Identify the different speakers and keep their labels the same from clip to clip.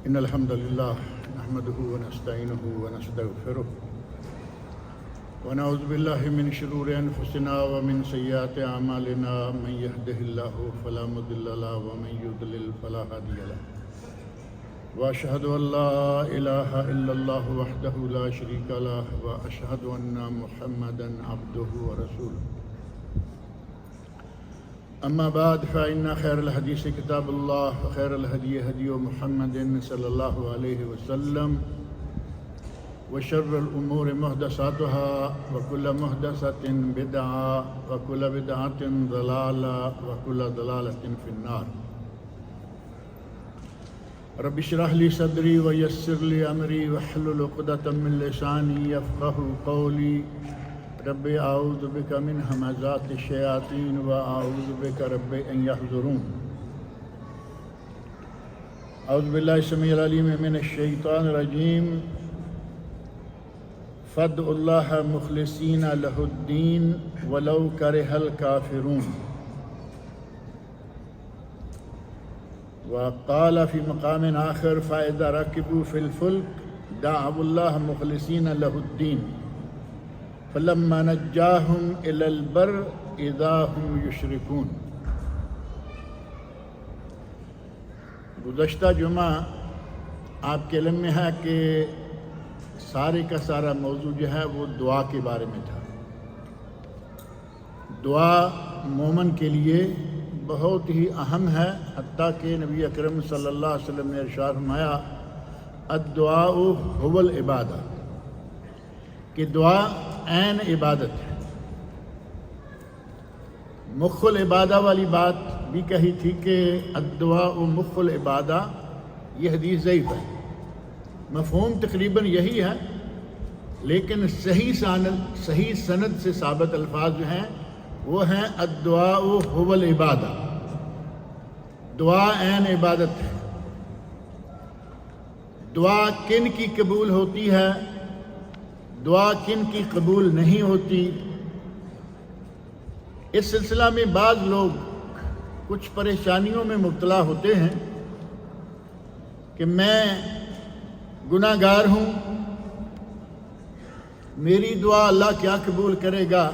Speaker 1: إن الحمد لله نحمده ونستعينه ونستغفره ونعوذ بالله من شرور أنفسنا ومن سيئات أعمالنا من يهده الله فلا مضل له ومن يضلل فلا هادي له وأشهد أن لا إله إلا الله وحده لا شريك له وأشهد أن محمدا عبده ورسوله أما بعد فإن خير الحديث كتاب الله وخير الهدي هدي محمد صلى الله عليه وسلم وشر الأمور محدثاتها وكل محدثة بدعة وكل بدعة ضلالة وكل ضلالة في النار. رب اشرح لي صدري ويسر لي أمري واحلل عقدة من لساني يفقهوا قولي. رب اعوذ بك من همزات الشياطين واعوذ بك رب ان يحضرون. اعوذ بالله السميع العليم من الشيطان الرجيم. فادعوا الله مخلصين له الدين ولو كره الكافرون. وقال في مقام آخر فإذا ركبوا في الفلك دعوا الله مخلصين له الدين فلما نجاهم إلى البر إذا هم يشركون. گزشتہ جمعہ آپ کے علم میں ہے کہ سارے کا سارا موضوع جو ہے وہ دعا کے بارے میں تھا. دعا مومن کے لیے بہت ہی اہم ہے، حتیٰ کہ نبی اکرم صلی اللہ علیہ وسلم نے ارشاد فرمایا الدعاء هو العبادہ، کہ دعا عین عبادت ہے. مخ العبادہ والی بات بھی کہی تھی کہ الدعاء مخ العبادہ، یہ حدیث ضعیف ہے. مفہوم تقریباً یہی ہے، لیکن صحیح سند سے ثابت الفاظ جو ہیں وہ ہیں الدعاء هو العبادہ، دعا عین عبادت ہے. دعا کن کی قبول ہوتی ہے، دعا کن کی قبول نہیں ہوتی، اس سلسلہ میں بعض لوگ کچھ پریشانیوں میں مبتلا ہوتے ہیں کہ میں گناہ گار ہوں، میری دعا اللہ کیا قبول کرے گا.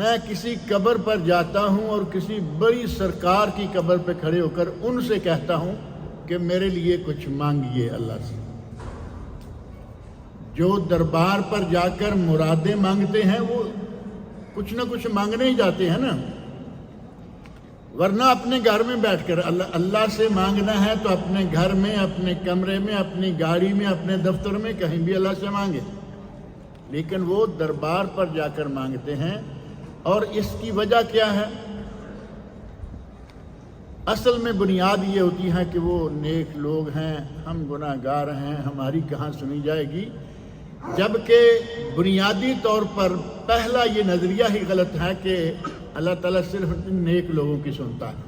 Speaker 1: میں کسی قبر پر جاتا ہوں اور کسی بڑی سرکار کی قبر پہ کھڑے ہو کر ان سے کہتا ہوں کہ میرے لیے کچھ مانگیے اللہ سے. جو دربار پر جا کر مرادیں مانگتے ہیں وہ کچھ نہ کچھ مانگنے ہی جاتے ہیں نا، ورنہ اپنے گھر میں بیٹھ کر اللہ سے مانگنا ہے تو اپنے گھر میں، اپنے کمرے میں، اپنی گاڑی میں، اپنے دفتر میں، کہیں بھی اللہ سے مانگے. لیکن وہ دربار پر جا کر مانگتے ہیں. اور اس کی وجہ کیا ہے؟ اصل میں بنیاد یہ ہوتی ہے کہ وہ نیک لوگ ہیں، ہم گناہ گار ہیں، ہماری کہاں سنی جائے گی. جبکہ بنیادی طور پر پہلا یہ نظریہ ہی غلط ہے کہ اللہ تعالیٰ صرف نیک لوگوں کی سنتا ہے.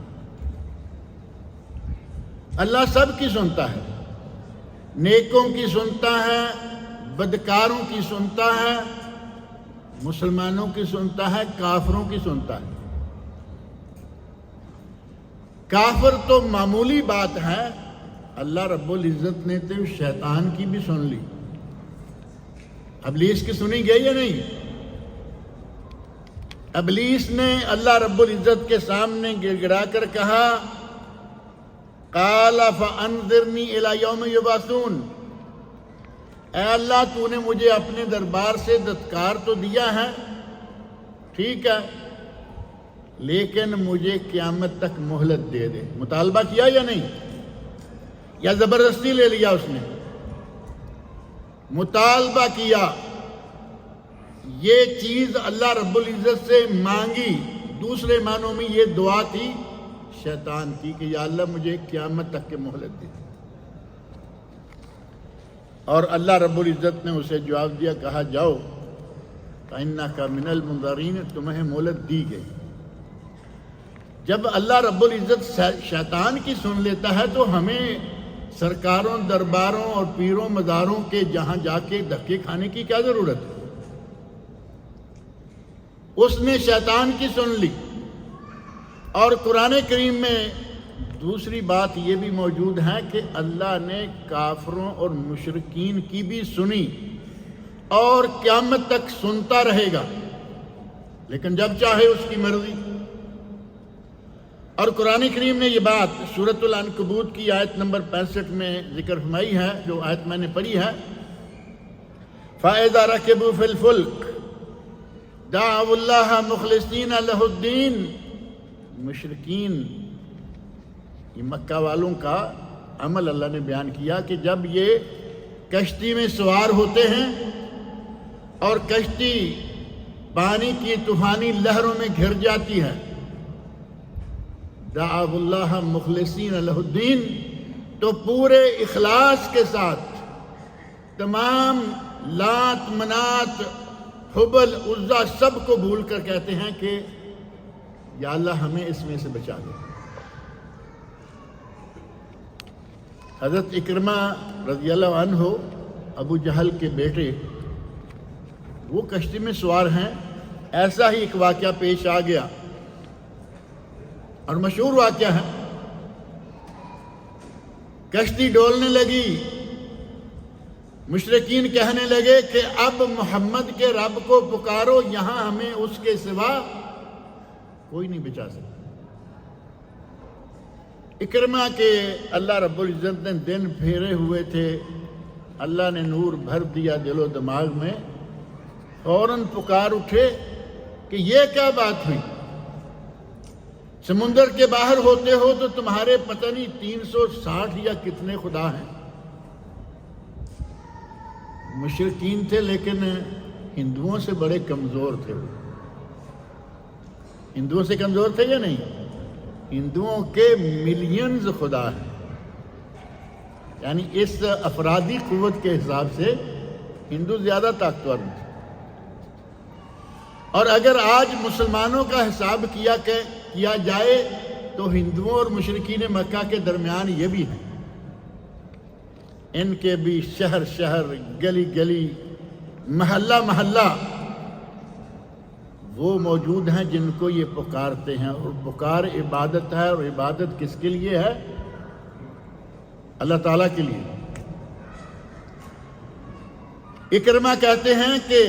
Speaker 1: اللہ سب کی سنتا ہے، نیکوں کی سنتا ہے، بدکاروں کی سنتا ہے، مسلمانوں کی سنتا ہے، کافروں کی سنتا ہے. کافر تو معمولی بات ہے، اللہ رب العزت نے تو شیطان کی بھی سن لی. ابلیس کی سنی گئی یا نہیں؟ ابلیس نے اللہ رب العزت کے سامنے گر گرا کر کہا قال فانذرنی الی یوم یبعثون، اے اللہ تو نے مجھے اپنے دربار سے دتکار تو دیا ہے، ٹھیک ہے، لیکن مجھے قیامت تک مہلت دے دے. مطالبہ کیا یا نہیں؟ یا زبردستی لے لیا اس نے؟ مطالبہ کیا. یہ چیز اللہ رب العزت سے مانگی. دوسرے معنوں میں یہ دعا تھی شیطان کی کہ یا اللہ مجھے قیامت تک کے مہلت دے. اور اللہ رب العزت نے اسے جواب دیا، کہا جاؤ فإنک من المنظرین، تمہیں مہلت دی گئی. جب اللہ رب العزت شیطان کی سن لیتا ہے تو ہمیں سرکاروں، درباروں اور پیروں مزاروں کے جہاں جا کے دھکے کھانے کی کیا ضرورت ہے؟ اس نے شیطان کی سن لی. اور قرآن کریم میں دوسری بات یہ بھی موجود ہے کہ اللہ نے کافروں اور مشرکین کی بھی سنی اور قیامت تک سنتا رہے گا، لیکن جب چاہے اس کی مرضی۔ اور قرآن کریم نے یہ بات سورۃ العنکبوت کی آیت نمبر 65 میں ذکر فرمائی ہے، جو آیت میں نے پڑھی ہے، فَإِذَا رَكِبُوا فِي الْفُلْكِ دَعَوُا اللَّهَ مُخْلِصِينَ لَهُ الدِّينَ۔ مشرکین، یہ مکہ والوں کا عمل اللہ نے بیان کیا کہ جب یہ کشتی میں سوار ہوتے ہیں اور کشتی پانی کی طوفانی لہروں میں گھر جاتی ہے، دعوا اللہ مخلصین لہ الدین، تو پورے اخلاص کے ساتھ تمام لات منات حبل عزا سب کو بھول کر کہتے ہیں کہ یا اللہ ہمیں اس میں سے بچا دے۔ حضرت اکرمہ رضی اللہ عنہ، ابو جہل کے بیٹے، وہ کشتی میں سوار ہیں، ایسا ہی ایک واقعہ پیش آ گیا اور مشہور واقعہ ہے۔ کشتی ڈولنے لگی، مشرکین کہنے لگے کہ اب محمد کے رب کو پکارو، یہاں ہمیں اس کے سوا کوئی نہیں بچا سکتا۔ اکرمہ کے اللہ رب العزت نے دن پھیرے ہوئے تھے، اللہ نے نور بھر دیا دل و دماغ میں، فوراً پکار اٹھے کہ یہ کیا بات ہوئی؟ سمندر کے باہر ہوتے ہو تو تمہارے پتہ نہیں 360 یا کتنے خدا ہیں۔ مشرکین تھے لیکن ہندوؤں سے بڑے کمزور تھے۔ وہ ہندوؤں سے کمزور تھے یا نہیں؟ ہندوؤں کے ملینز خدا ہیں، یعنی اس افرادی قوت کے حساب سے ہندو زیادہ طاقتور تھے۔ اور اگر آج مسلمانوں کا حساب کیا جائے تو ہندوؤں اور مشرکین مکہ کے درمیان یہ بھی ہے، ان کے بھی شہر شہر، گلی گلی، محلہ محلہ وہ موجود ہیں جن کو یہ پکارتے ہیں، اور پکار عبادت ہے، اور عبادت کس کے لیے ہے؟ اللہ تعالیٰ کے لیے۔ اکرمہ کہتے ہیں کہ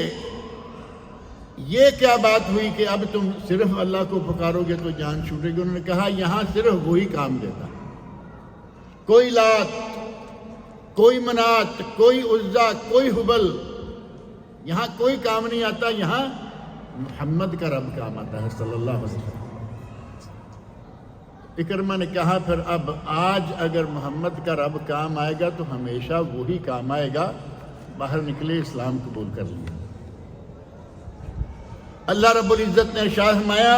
Speaker 1: یہ کیا بات ہوئی کہ اب تم صرف اللہ کو پکارو گے تو جان چھوٹے گی؟ انہوں نے کہا یہاں صرف وہی کام دیتا، کوئی لات، کوئی منات، کوئی عزا، کوئی حبل، یہاں کوئی کام نہیں آتا، یہاں محمد کا رب کام آتا ہے صلی اللہ علیہ وسلم۔ اکرمہ نے کہا پھر اب آج اگر محمد کا رب کام آئے گا تو ہمیشہ وہی کام آئے گا۔ باہر نکلے، اسلام قبول کر لیا۔ اللہ رب العزت نے ارشاد فرمایا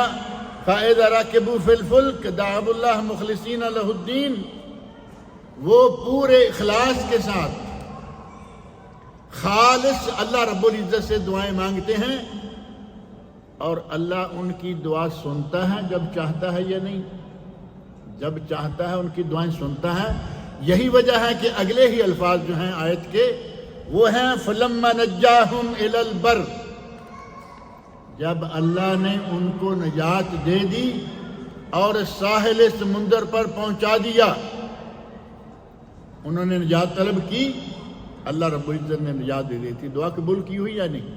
Speaker 1: فَإِذَا رَكِبُوا فِي الْفُلْكِ دَعَوُا اللَّهَ مُخْلِصِينَ لَهُ الدِّينَ، وہ پورے اخلاص کے ساتھ خالص اللہ رب العزت سے دعائیں مانگتے ہیں، اور اللہ ان کی دعا سنتا ہے جب چاہتا ہے یا نہیں؟ جب چاہتا ہے ان کی دعائیں سنتا ہے۔ یہی وجہ ہے کہ اگلے ہی الفاظ جو ہیں آیت کے وہ ہیں فَلَمَّا نَجَّاهُمْ إِلَى الْبَرِّ، جب اللہ نے ان کو نجات دے دی اور ساحل سمندر پر پہنچا دیا، انہوں نے نجات طلب کی، اللہ رب العزت نے نجات دے دی تھی۔ دعا قبول کی ہوئی یا نہیں؟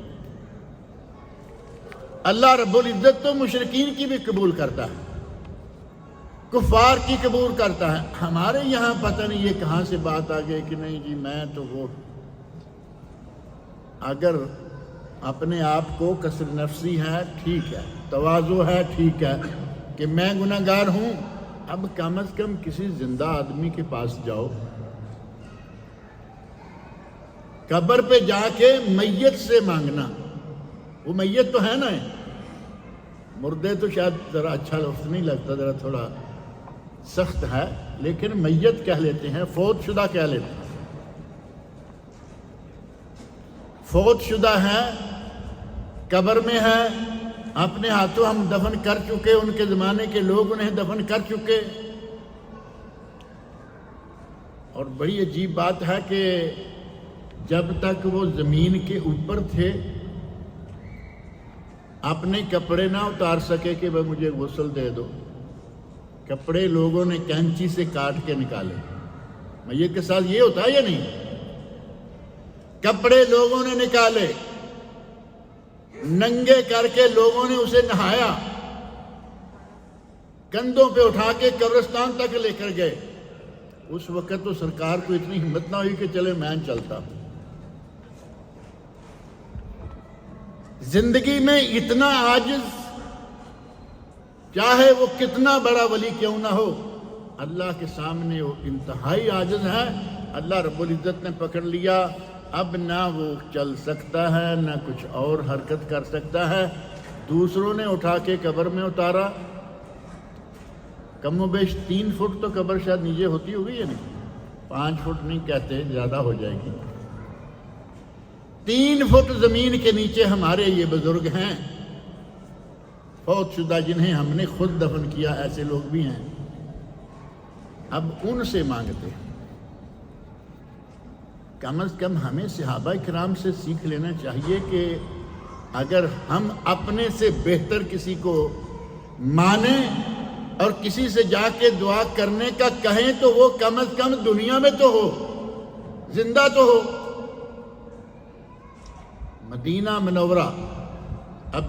Speaker 1: اللہ رب العزت تو مشرکین کی بھی قبول کرتا ہے، کفار کی قبول کرتا ہے۔ ہمارے یہاں پتہ نہیں یہ کہاں سے بات آ گئی کہ نہیں جی میں تو وہ، اگر اپنے آپ کو کسر نفسی ہے ٹھیک ہے، تواضع ہے ٹھیک ہے کہ میں گناہ گار ہوں، اب کم از کم کسی زندہ آدمی کے پاس جاؤ، قبر پہ جا کے میت سے مانگنا، وہ میت تو ہے نا، مردے تو شاید ذرا اچھا لفظ نہیں لگتا، ذرا تھوڑا سخت ہے، لیکن میت کہہ لیتے ہیں، فوت شدہ کہہ لیتے ہیں۔ فوت شدہ ہے، قبر میں ہے، اپنے ہاتھوں ہم دفن کر چکے، ان کے زمانے کے لوگ انہیں دفن کر چکے۔ اور بڑی عجیب بات ہے کہ جب تک وہ زمین کے اوپر تھے اپنے کپڑے نہ اتار سکے کہ وہ مجھے غسل دے دو، کپڑے لوگوں نے کینچی سے کاٹ کے نکالے. میت کے ساتھ یہ ہوتا ہے یا نہیں؟ کپڑے لوگوں نے نکالے، ننگے کر کے لوگوں نے اسے نہایا، کندھوں پہ اٹھا کے قبرستان تک لے کر گئے. اس وقت تو سرکار کو اتنی ہمت نہ ہوئی کہ چلے میں چلتا ہوں. زندگی میں اتنا عاجز، چاہے وہ کتنا بڑا ولی کیوں نہ ہو، اللہ کے سامنے وہ انتہائی عاجز ہے. اللہ رب العزت نے پکڑ لیا، اب نہ وہ چل سکتا ہے نہ کچھ اور حرکت کر سکتا ہے. دوسروں نے اٹھا کے قبر میں اتارا. کم و بیش 3 فٹ تو قبر شاید نیچے ہوتی ہوگی یا نہیں؟ 5 فٹ نہیں کہتے، زیادہ ہو جائے گی. 3 فٹ زمین کے نیچے ہمارے یہ بزرگ ہیں فوت شدہ، جنہیں ہم نے خود دفن کیا. ایسے لوگ بھی ہیں. اب ان سے مانگتے ہیں. کم از کم ہمیں صحابہ کرام سے سیکھ لینا چاہیے کہ اگر ہم اپنے سے بہتر کسی کو مانیں اور کسی سے جا کے دعا کرنے کا کہیں تو وہ کم از کم دنیا میں تو ہو، زندہ تو ہو. مدینہ منورہ، اب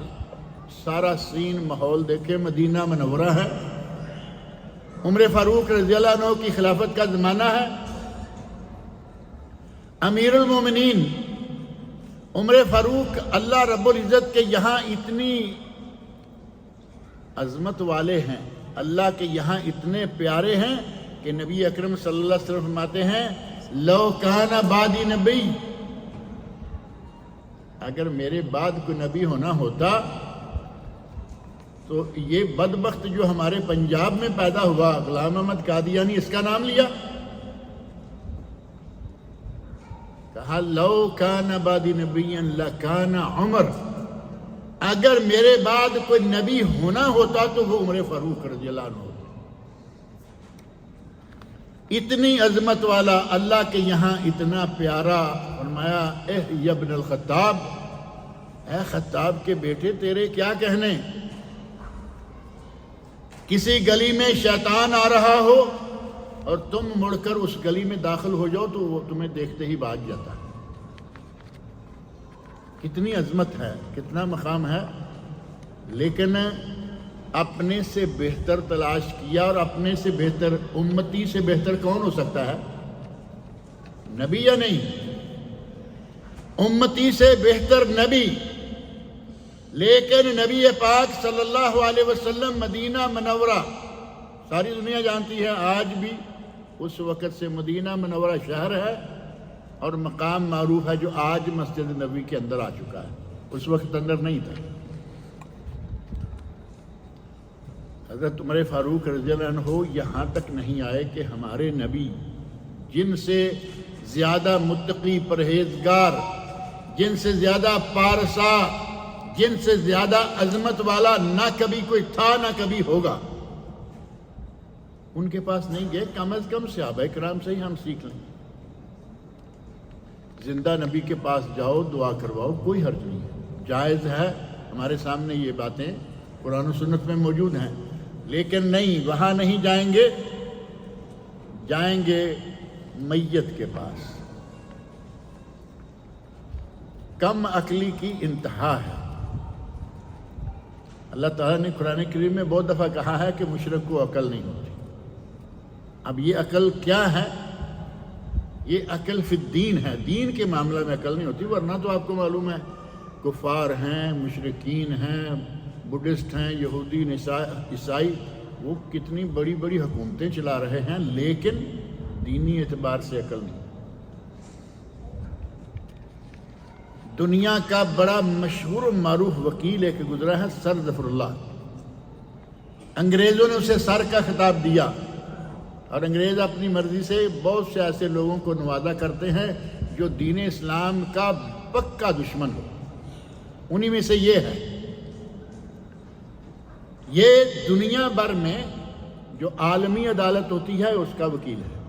Speaker 1: سارا سین ماحول دیکھیں. مدینہ منورہ ہے، عمر فاروق رضی اللہ عنہ کی خلافت کا زمانہ ہے. امیر المومنین عمر فاروق اللہ رب العزت کے یہاں اتنی عظمت والے ہیں، اللہ کے یہاں اتنے پیارے ہیں کہ نبی اکرم صلی اللہ علیہ وسلم فرماتے ہیں لو کان بعدی نبی، اگر میرے بعد کوئی نبی ہونا ہوتا تو یہ بدبخت جو ہمارے پنجاب میں پیدا ہوا غلام احمد قادیانی، اس کا نام لیا. کہا لو کان بعدی نبی لکان عمر، اگر میرے بعد کوئی نبی ہونا ہوتا تو وہ عمر فاروق رضی اللہ عنہ ہوتا. اتنی عظمت والا، اللہ کے یہاں اتنا پیارا. فرمایا اے ابن الخطاب، اے خطاب کے بیٹے تیرے کیا کہنے، کسی گلی میں شیطان آ رہا ہو اور تم مڑ کر اس گلی میں داخل ہو جاؤ تو وہ تمہیں دیکھتے ہی بھاگ جاتا ہے. کتنی عظمت ہے، کتنا مقام ہے. لیکن اپنے سے بہتر تلاش کیا، اور اپنے سے بہتر، امتی سے بہتر کون ہو سکتا ہے؟ نبی یا نہیں؟ امتی سے بہتر نبی. لیکن نبی پاک صلی اللہ علیہ وسلم مدینہ منورہ، ساری دنیا جانتی ہے آج بھی اس وقت سے مدینہ منورہ شہر ہے اور مقام معروف ہے جو آج مسجد نبوی کے اندر آ چکا ہے، اس وقت اندر نہیں تھا. حضرت عمر فاروق رضی اللہ عنہ یہاں تک نہیں آئے کہ ہمارے نبی، جن سے زیادہ متقی پرہیزگار، جن سے زیادہ پارسا، جن سے زیادہ عظمت والا نہ کبھی کوئی تھا نہ کبھی ہوگا، ان کے پاس نہیں گئے. کم از کم صحابہ کرام سے ہی ہم سیکھ لیں. زندہ نبی کے پاس جاؤ، دعا کرواؤ، کوئی حرج نہیں ہے، جائز ہے. ہمارے سامنے یہ باتیں قرآن و سنت میں موجود ہیں. لیکن نہیں، وہاں نہیں جائیں گے، جائیں گے میت کے پاس. کم عقلی کی انتہا ہے. اللہ تعالیٰ نے قرآن کریم میں بہت دفعہ کہا ہے کہ مشرک کو عقل نہیں ہوتی. اب یہ عقل کیا ہے؟ یہ عقل فی الدین ہے. دین کے معاملہ میں عقل نہیں ہوتی، ورنہ تو آپ کو معلوم ہے کفار ہیں، مشرکین ہیں، بدھسٹ ہیں، یہودی، عیسائی، وہ کتنی بڑی بڑی حکومتیں چلا رہے ہیں، لیکن دینی اعتبار سے عقل نہیں. دنیا کا بڑا مشہور و معروف وکیل ایک گزرا ہے، سر ظفر اللہ. انگریزوں نے اسے سر کا خطاب دیا، اور انگریز اپنی مرضی سے بہت سے ایسے لوگوں کو نوازا کرتے ہیں جو دین اسلام کا پکا دشمن ہو. انہی میں سے یہ ہے. یہ دنیا بھر میں جو عالمی عدالت ہوتی ہے اس کا وکیل ہے.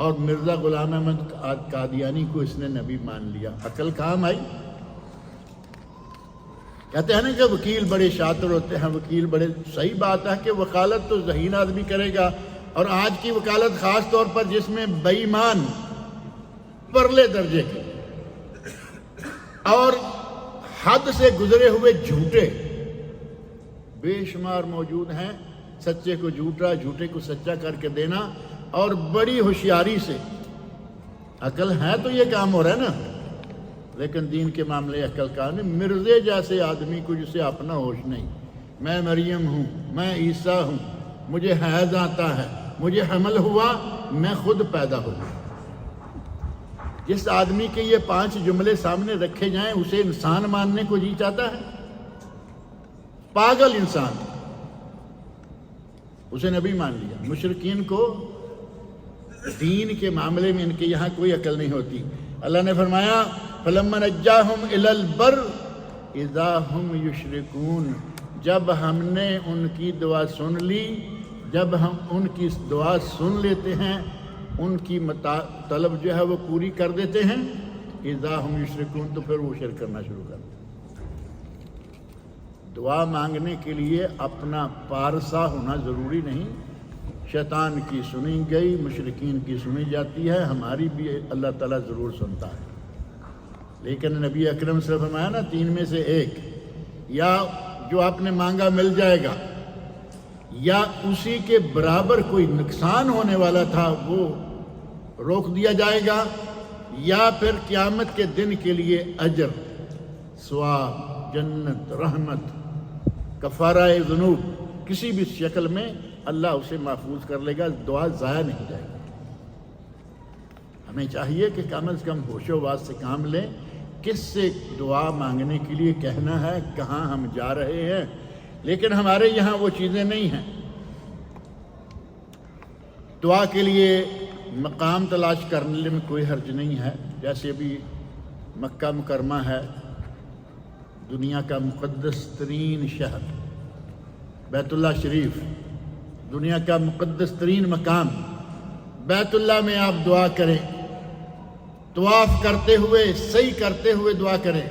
Speaker 1: اور مرزا غلام احمد قادیانی کو اس نے نبی مان لیا. عقل کام آئی. کہتے ہیں نا کہ وکیل بڑے شاطر ہوتے ہیں، وکیل بڑے، صحیح بات ہے کہ وکالت تو ذہین آدمی کرے گا، اور آج کی وکالت خاص طور پر جس میں بے ایمان پرلے درجے کے اور حد سے گزرے ہوئے جھوٹے بے شمار موجود ہیں، سچے کو جھوٹا، جھوٹے کو سچا کر کے دینا، اور بڑی ہوشیاری سے، عقل ہے تو یہ کام ہو رہا ہے نا، لیکن دین کے معاملے عقل کا نہیں۔ مرزے جیسے آدمی کو جسے اپنا ہوش نہیں، میں مریم ہوں، میں عیسیٰ ہوں، مجھے حیض آتا ہے، مجھے حمل ہوا، میں خود پیدا ہوا۔ جس آدمی کے یہ 5 جملے سامنے رکھے جائیں اسے انسان ماننے کو جی چاہتا ہے؟ پاگل انسان، اسے نبی مان لیا۔ مشرکین کو دین کے معاملے میں ان کے یہاں کوئی عقل نہیں ہوتی۔ اللہ نے فرمایا فَلَمَّا نَجَّاهُمْ إِلَى الْبَرِّ إِذَا هُمْ يُشْرِكُونَ، جب ہم نے ان کی دعا سن لی، جب ہم ان کی دعا سن لیتے ہیں، ان کی طلب جو ہے وہ پوری کر دیتے ہیں، اذا ہم یشرکون، تو پھر وہ شرک کرنا شروع کر دیتے۔ دعا مانگنے کے لیے اپنا پارسا ہونا ضروری نہیں، شیطان کی سنی گئی، مشرکین کی سنی جاتی ہے، ہماری بھی اللہ تعالیٰ ضرور سنتا ہے۔ لیکن نبی اکرم صلی اللہ علیہ وسلم فرمایا نا 3 میں سے ایک، یا جو آپ نے مانگا مل جائے گا، یا اسی کے برابر کوئی نقصان ہونے والا تھا وہ روک دیا جائے گا، یا پھر قیامت کے دن کے لیے اجر، ثواب، جنت، رحمت، کفارہ ذنوب، کسی بھی شکل میں اللہ اسے محفوظ کر لے گا، دعا ضائع نہیں جائے گی۔ ہمیں چاہیے کہ کم از کم ہوش و واس سے کام لیں، کس سے دعا مانگنے کے لیے کہنا ہے، کہاں ہم جا رہے ہیں، لیکن ہمارے یہاں وہ چیزیں نہیں ہیں۔ دعا کے لیے مقام تلاش کرنے میں کوئی حرج نہیں ہے، جیسے ابھی مکہ مکرمہ ہے، دنیا کا مقدس ترین شہر، بیت اللہ شریف، دنیا کا مقدس ترین مقام، بیت اللہ میں آپ دعا کریں، طواف کرتے ہوئے، سعی کرتے ہوئے دعا کریں،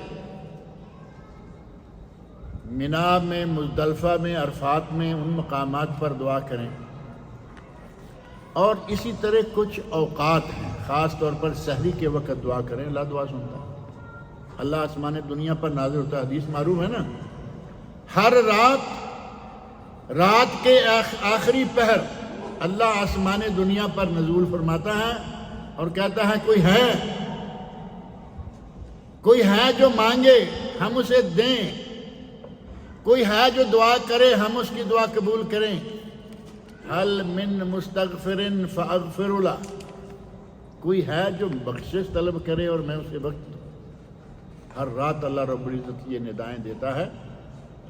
Speaker 1: منا میں، مزدلفہ میں، عرفات میں، ان مقامات پر دعا کریں۔ اور اسی طرح کچھ اوقات ہیں، خاص طور پر سحری کے وقت دعا کریں، اللہ دعا سنتا ہے۔ اللہ آسمان دنیا پر نازل ہوتا ہے، حدیث معروف ہے نا، ہر رات کے آخری پہر اللہ آسمان دنیا پر نزول فرماتا ہے اور کہتا ہے کوئی ہے جو مانگے ہم اسے دیں، کوئی ہے جو دعا کرے ہم اس کی دعا قبول کریں، حل من مستغفر فاغفر له، کوئی ہے جو بخشش طلب کرے اور میں اسے بخش دوں۔ ہر رات اللہ رب العزت یہ ندائیں دیتا ہے،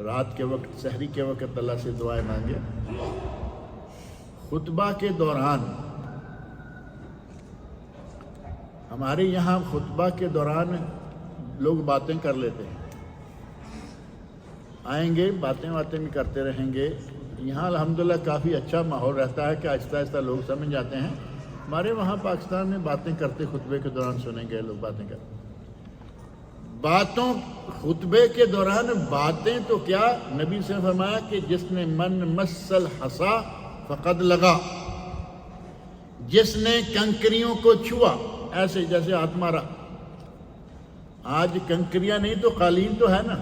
Speaker 1: رات کے وقت، سحری کے وقت اللہ سے دعائیں مانگے۔ خطبہ کے دوران، ہمارے یہاں خطبہ کے دوران لوگ باتیں کر لیتے ہیں، آئیں گے باتیں بھی کرتے رہیں گے۔ یہاں الحمدللہ کافی اچھا ماحول رہتا ہے کہ آہستہ آہستہ لوگ سمجھ جاتے ہیں۔ ہمارے وہاں پاکستان میں باتیں کرتے خطبے کے دوران سنیں گے لوگ باتیں کرتے، خطبے کے دوران باتیں تو کیا، نبی سے فرمایا کہ جس نے من مس الحصا فقد لگا، جس نے کنکریوں کو چھوا، ایسے جیسے ہاتھ مارا۔ آج کنکریاں نہیں تو قالین تو ہے نا۔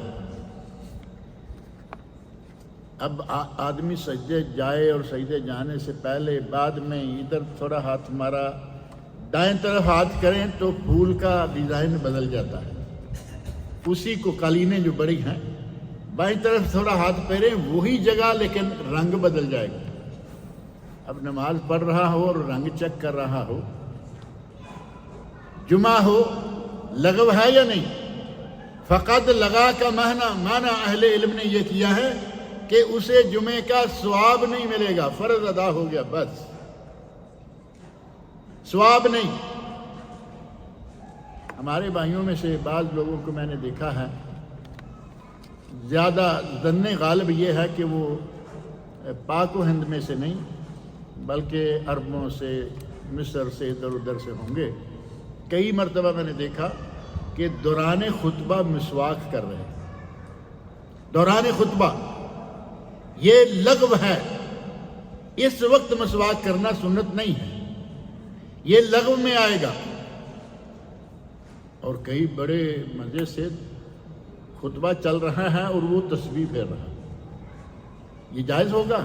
Speaker 1: اب آدمی سجدے جائے اور سجدے جانے سے پہلے بعد میں ادھر تھوڑا ہاتھ مارا، دائیں طرف ہاتھ کریں تو پھول کا ڈیزائن بدل جاتا ہے، اسی کو قالینیں جو بڑی ہیں، بائیں طرف تھوڑا ہاتھ پھیریں وہی جگہ لیکن رنگ بدل جائے گا۔ اب نماز پڑھ رہا ہو اور رنگ چیک کر رہا ہو، جمعہ ہو، لغو ہے یا نہیں؟ فقط لگا کا معنی اہل علم نے یہ کیا ہے کہ اسے جمعے کا ثواب نہیں ملے گا، فرض ادا ہو گیا بس، ثواب نہیں۔ ہمارے بھائیوں میں سے بعض لوگوں کو میں نے دیکھا ہے، زیادہ ظن غالب یہ ہے کہ وہ پاک و ہند میں سے نہیں بلکہ عربوں سے، مصر سے، ادھر ادھر سے ہوں گے۔ کئی مرتبہ میں نے دیکھا کہ دوران خطبہ مسواک کر رہے ہیں، دوران خطبہ، یہ لغو ہے۔ اس وقت مسواک کرنا سنت نہیں ہے، یہ لغو میں آئے گا۔ اور کئی بڑے مزے سے خطبہ چل رہا ہے اور وہ تسبیح پھیر رہا ہے، یہ جائز ہوگا؟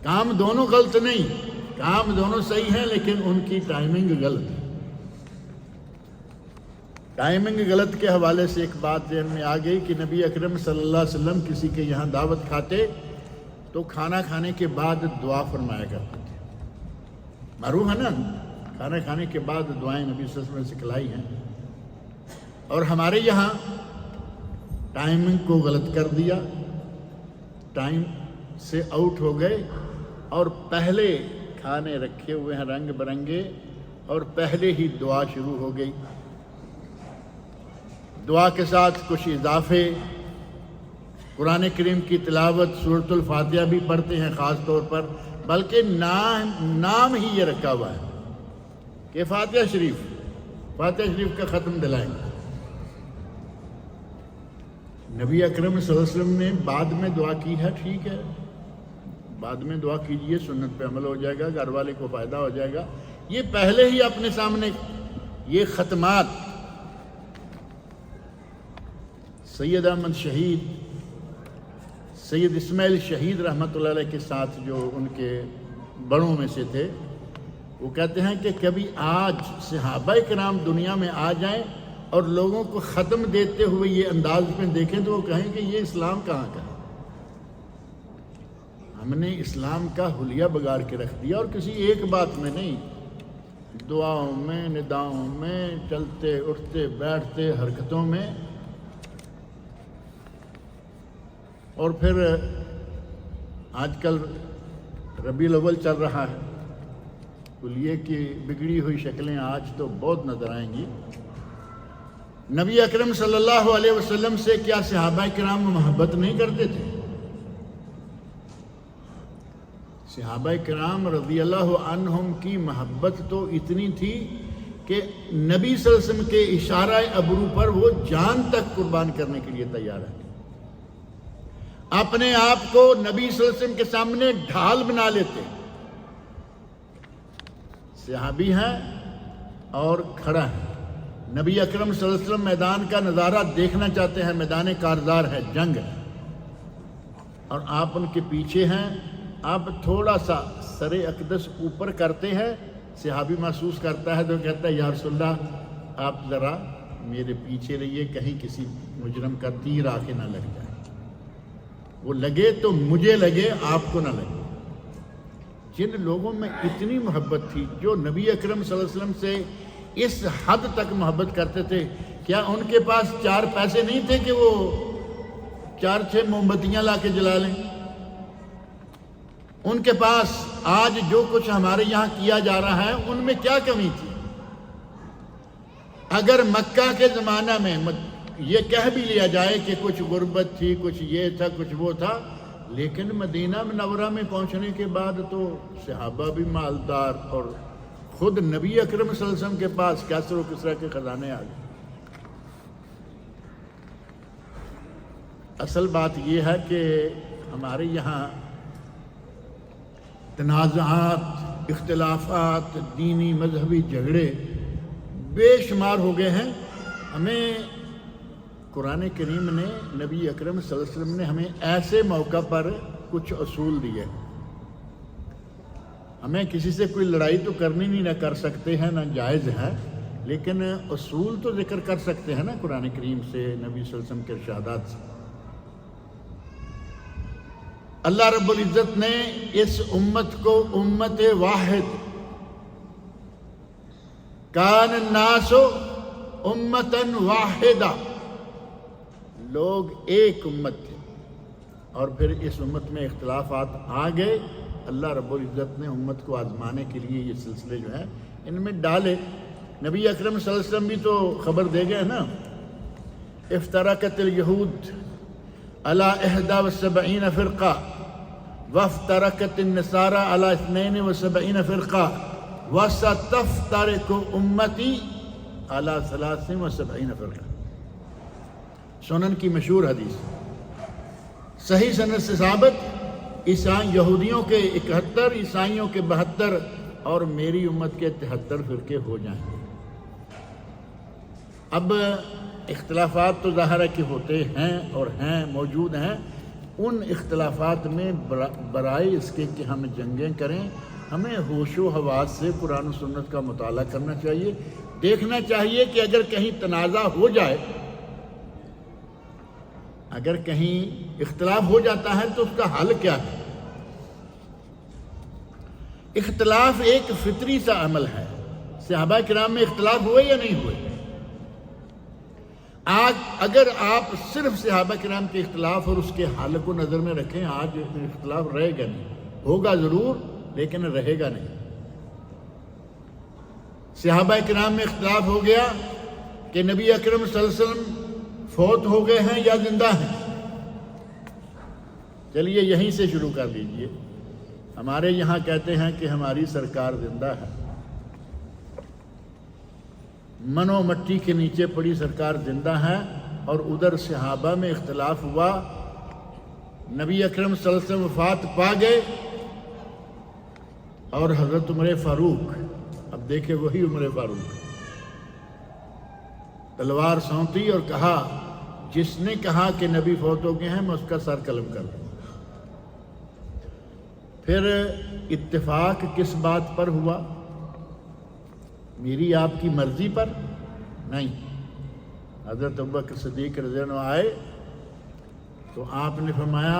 Speaker 1: کام دونوں غلط نہیں، کام دونوں صحیح ہیں، لیکن ان کی ٹائمنگ غلط ہے۔ ٹائمنگ غلط کے حوالے سے ایک بات ذہن میں آ گئی کہ نبی اکرم صلی اللہ علیہ وسلم کسی کے یہاں دعوت کھاتے تو کھانا کھانے کے بعد دعا فرمایا کرتے تھے۔ معروف ہے نا، کھانا کھانے کے بعد دعائیں نبی صلی اللہ علیہ وسلم نے سکھلائی ہیں۔ اور ہمارے یہاں ٹائمنگ کو غلط کر دیا، ٹائم سے آؤٹ ہو گئے، اور پہلے کھانے رکھے ہوئے ہیں رنگ برنگے، اور پہلے ہی دعا شروع ہو گئی۔ دعا کے ساتھ کچھ اضافے، قرآن کریم کی تلاوت، سورۃ الفاتحہ بھی پڑھتے ہیں خاص طور پر، بلکہ نام ہی یہ رکھا ہوا ہے کہ فاتحہ شریف کا ختم دلائیں گے۔ نبی اکرم صلی اللہ علیہ وسلم نے بعد میں دعا کی ہے، ٹھیک ہے، بعد میں دعا کیجئے، سنت پہ عمل ہو جائے گا، گھر والے کو فائدہ ہو جائے گا۔ یہ پہلے ہی اپنے سامنے یہ ختمات، سید احمد شہید، سید اسماعیل شہید رحمۃ اللہ علیہ کے ساتھ جو ان کے بڑوں میں سے تھے، وہ کہتے ہیں کہ کبھی آج صحابہ کرام دنیا میں آ جائیں اور لوگوں کو ختم دیتے ہوئے یہ انداز میں دیکھیں تو وہ کہیں کہ یہ اسلام کہاں کا ہے؟ ہم نے اسلام کا حلیہ بگاڑ کے رکھ دیا، اور کسی ایک بات میں نہیں، دعاؤں میں، نداؤں میں، چلتے اٹھتے بیٹھتے حرکتوں میں۔ اور پھر آج کل ربیع الاول چل رہا ہے، حلیے کی بگڑی ہوئی شکلیں آج تو بہت نظر آئیں گی۔ نبی اکرم صلی اللہ علیہ وسلم سے کیا صحابہ کرام محبت نہیں کرتے تھے؟ صحابہ کرام رضی اللہ عنہم کی محبت تو اتنی تھی کہ نبی صلی اللہ علیہ وسلم کے اشارہ ابرو پر وہ جان تک قربان کرنے کے لیے تیار ہے، اپنے آپ کو نبی صلی اللہ علیہ وسلم کے سامنے ڈھال بنا لیتے۔ صحابی ہیں اور کھڑا ہے، نبی اکرم صلی اللہ علیہ وسلم میدان کا نظارہ دیکھنا چاہتے ہیں، میدان کارزار ہے، جنگ ہے، اور آپ ان کے پیچھے ہیں۔ آپ تھوڑا سا سر اقدس اوپر کرتے ہیں، صحابی محسوس کرتا ہے تو کہتا ہے یا رسول اللہ آپ ذرا میرے پیچھے رہیے، کہیں کسی مجرم کا تیر آ کے نہ لگ جائے، وہ لگے تو مجھے لگے، آپ کو نہ لگے۔ جن لوگوں میں اتنی محبت تھی، جو نبی اکرم صلی اللہ علیہ وسلم سے اس حد تک محبت کرتے تھے، کیا ان کے پاس 4 پیسے نہیں تھے کہ وہ 4-6 موم بتیاں لا کے جلا لیں؟ ان کے پاس آج جو کچھ ہمارے یہاں کیا جا رہا ہے ان میں کیا کمی تھی؟ اگر مکہ کے زمانہ میں یہ کہہ بھی لیا جائے کہ کچھ غربت تھی، کچھ یہ تھا، کچھ وہ تھا، لیکن مدینہ منورہ میں پہنچنے کے بعد تو صحابہ بھی مالدار، اور خود نبی اکرم صلی اللہ علیہ وسلم کے پاس کیسر و کسرا کے خزانے آ گئے۔ اصل بات یہ ہے کہ ہمارے یہاں تنازعات، اختلافات، دینی مذہبی جھگڑے بے شمار ہو گئے ہیں۔ ہمیں قرآن کریم نے، نبی اکرم صلی اللہ علیہ وسلم نے ہمیں ایسے موقع پر کچھ اصول دیے۔ ہمیں کسی سے کوئی لڑائی تو کرنی نہیں، نہ کر سکتے ہیں، نہ جائز ہے، لیکن اصول تو ذکر کر سکتے ہیں نا قرآن کریم سے، نبی صلی اللہ علیہ وسلم کے ارشادات سے۔ اللہ رب العزت نے اس امت کو امت واحد، کان الناس امتاً واحدہ، لوگ ایک امت تھے، اور پھر اس امت میں اختلافات آ گئے۔ اللہ رب العزت نے امت کو آزمانے کے لیے یہ سلسلے جو ہیں ان میں ڈالے۔ نبی اکرم صلی اللہ علیہ وسلم بھی تو خبر دے گئے نا، افترقت الیہود علی 71 فرقہ وافترقت النصارى على 72 فرقہ وستفترق امتی على 73 فرقہ۔ سنن کی مشہور حدیث، صحیح سند سے ثابت، یہودیوں کے 71، عیسائیوں کے 72 اور میری امت کے 73 فرقے ہو جائیں گے۔ اب اختلافات تو ظاہر ہے کہ ہوتے ہیں اور موجود ہیں، ان اختلافات میں برائے اس کے کہ ہم جنگیں کریں، ہمیں ہوش و حواس سے قرآن و سنت کا مطالعہ کرنا چاہیے، دیکھنا چاہیے کہ اگر کہیں تنازع ہو جائے، اگر کہیں اختلاف ہو جاتا ہے تو اس کا حل کیا ہے۔ اختلاف ایک فطری سا عمل ہے۔ صحابہ کرام میں اختلاف ہوئے یا نہیں ہوئے؟ آج اگر آپ صرف صحابہ کرام کے اختلاف اور اس کے حل کو نظر میں رکھیں، آج اختلاف رہے گا نہیں، ہوگا ضرور لیکن رہے گا نہیں۔ صحابہ کرام میں اختلاف ہو گیا کہ نبی اکرم صلی اللہ علیہ وسلم فوت ہو گئے ہیں یا زندہ ہیں۔ چلیے یہیں سے شروع کر لیجئے۔ ہمارے یہاں کہتے ہیں کہ ہماری سرکار زندہ ہے، منو مٹی کے نیچے پڑی سرکار زندہ ہے، اور ادھر صحابہ میں اختلاف ہوا، نبی اکرم صلی اللہ علیہ وسلم وفات پا گئے، اور حضرت عمر فاروق، اب دیکھیں وہی عمر فاروق، تلوار سونتی اور کہا جس نے کہا کہ نبی فوت ہو گئے ہیں میں اس کا سر قلم کر دوں۔ پھر اتفاق کس بات پر ہوا؟ میری آپ کی مرضی پر نہیں۔ حضرت ابوبکر صدیق رضی اللہ عنہ آئے تو آپ نے فرمایا،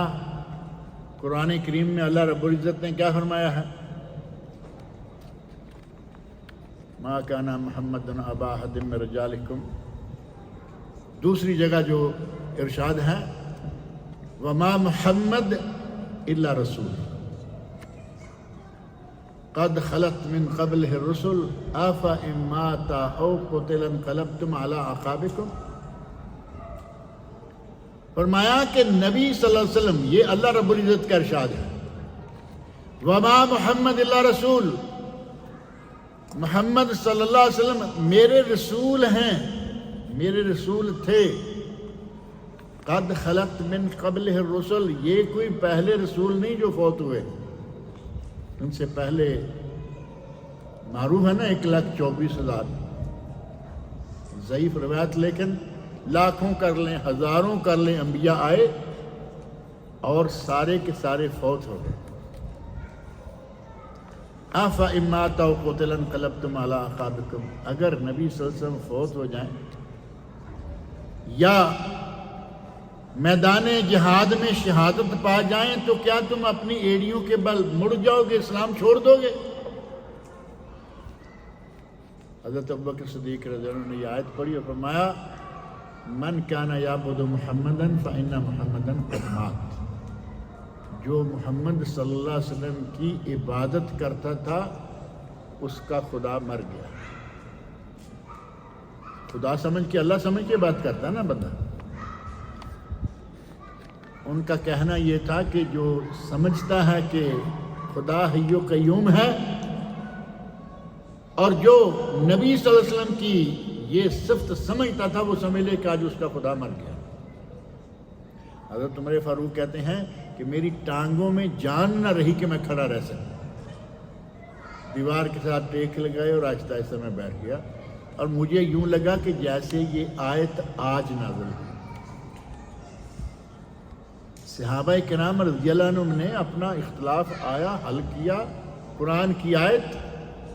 Speaker 1: قرآن کریم میں اللہ رب العزت نے کیا فرمایا ہے؟ ما کان محمد ابا احد من رجالکم۔ دوسری جگہ جو ارشاد ہے، وما محمد الا رسول قد خلت من قبلہ الرسل افإن مات او قتل انقلبتم علی اعقابکم۔ فرمایا کہ نبی صلی اللہ علیہ وسلم، یہ اللہ رب العزت کا ارشاد ہے، وما محمد الا رسول، محمد صلی اللہ علیہ وسلم میرے رسول ہیں، میرے رسول تھے، قد خلت من قبلہ الرسل، یہ کوئی پہلے رسول نہیں جو فوت ہوئے، ان سے پہلے معروف ہے نا 1,24,000 ضعیف روایت، لیکن لاکھوں کر لیں، ہزاروں کر لیں، انبیاء آئے اور سارے کے سارے فوت ہو گئے۔ أَفَإِن مَاتَ أَوْ قُتِلَ انقلبتم علی اعقابکم، اگر نبی صلی اللہ علیہ وسلم فوت ہو جائیں یا میدان جہاد میں شہادت پا جائیں تو کیا تم اپنی ایڑیوں کے بل مڑ جاؤ گے، اسلام چھوڑ دو گے؟ حضرت ابوبکر صدیق رضی اللہ عنہ نے یہ آیت پڑھی اور فرمایا، من کان یعبد محمدا فإن محمدا قد مات، جو محمد صلی اللہ علیہ وسلم کی عبادت کرتا تھا اس کا خدا مر گیا۔ خدا سمجھ کے، اللہ سمجھ کے بات کرتا ہے نا بندہ۔ ان کا کہنا یہ تھا کہ جو سمجھتا ہے کہ خدا حی و قیوم ہے، اور جو نبی صلی اللہ علیہ وسلم کی یہ صفت سمجھتا تھا، وہ سمجھ لے کہ آج اس کا خدا مر گیا۔ حضرت عمر فاروق کہتے ہیں کہ میری ٹانگوں میں جان نہ رہی کہ میں کھڑا رہ سکوں، دیوار کے ساتھ ٹیک لگائے اور آہستہ آہستہ میں بیٹھ گیا، اور مجھے یوں لگا کہ جیسے یہ آیت آج نازل ہوئی۔ صحابہ کرام رضی اللہ عنہم نے اپنا اختلاف آیا، حل کیا، قرآن کی آیت،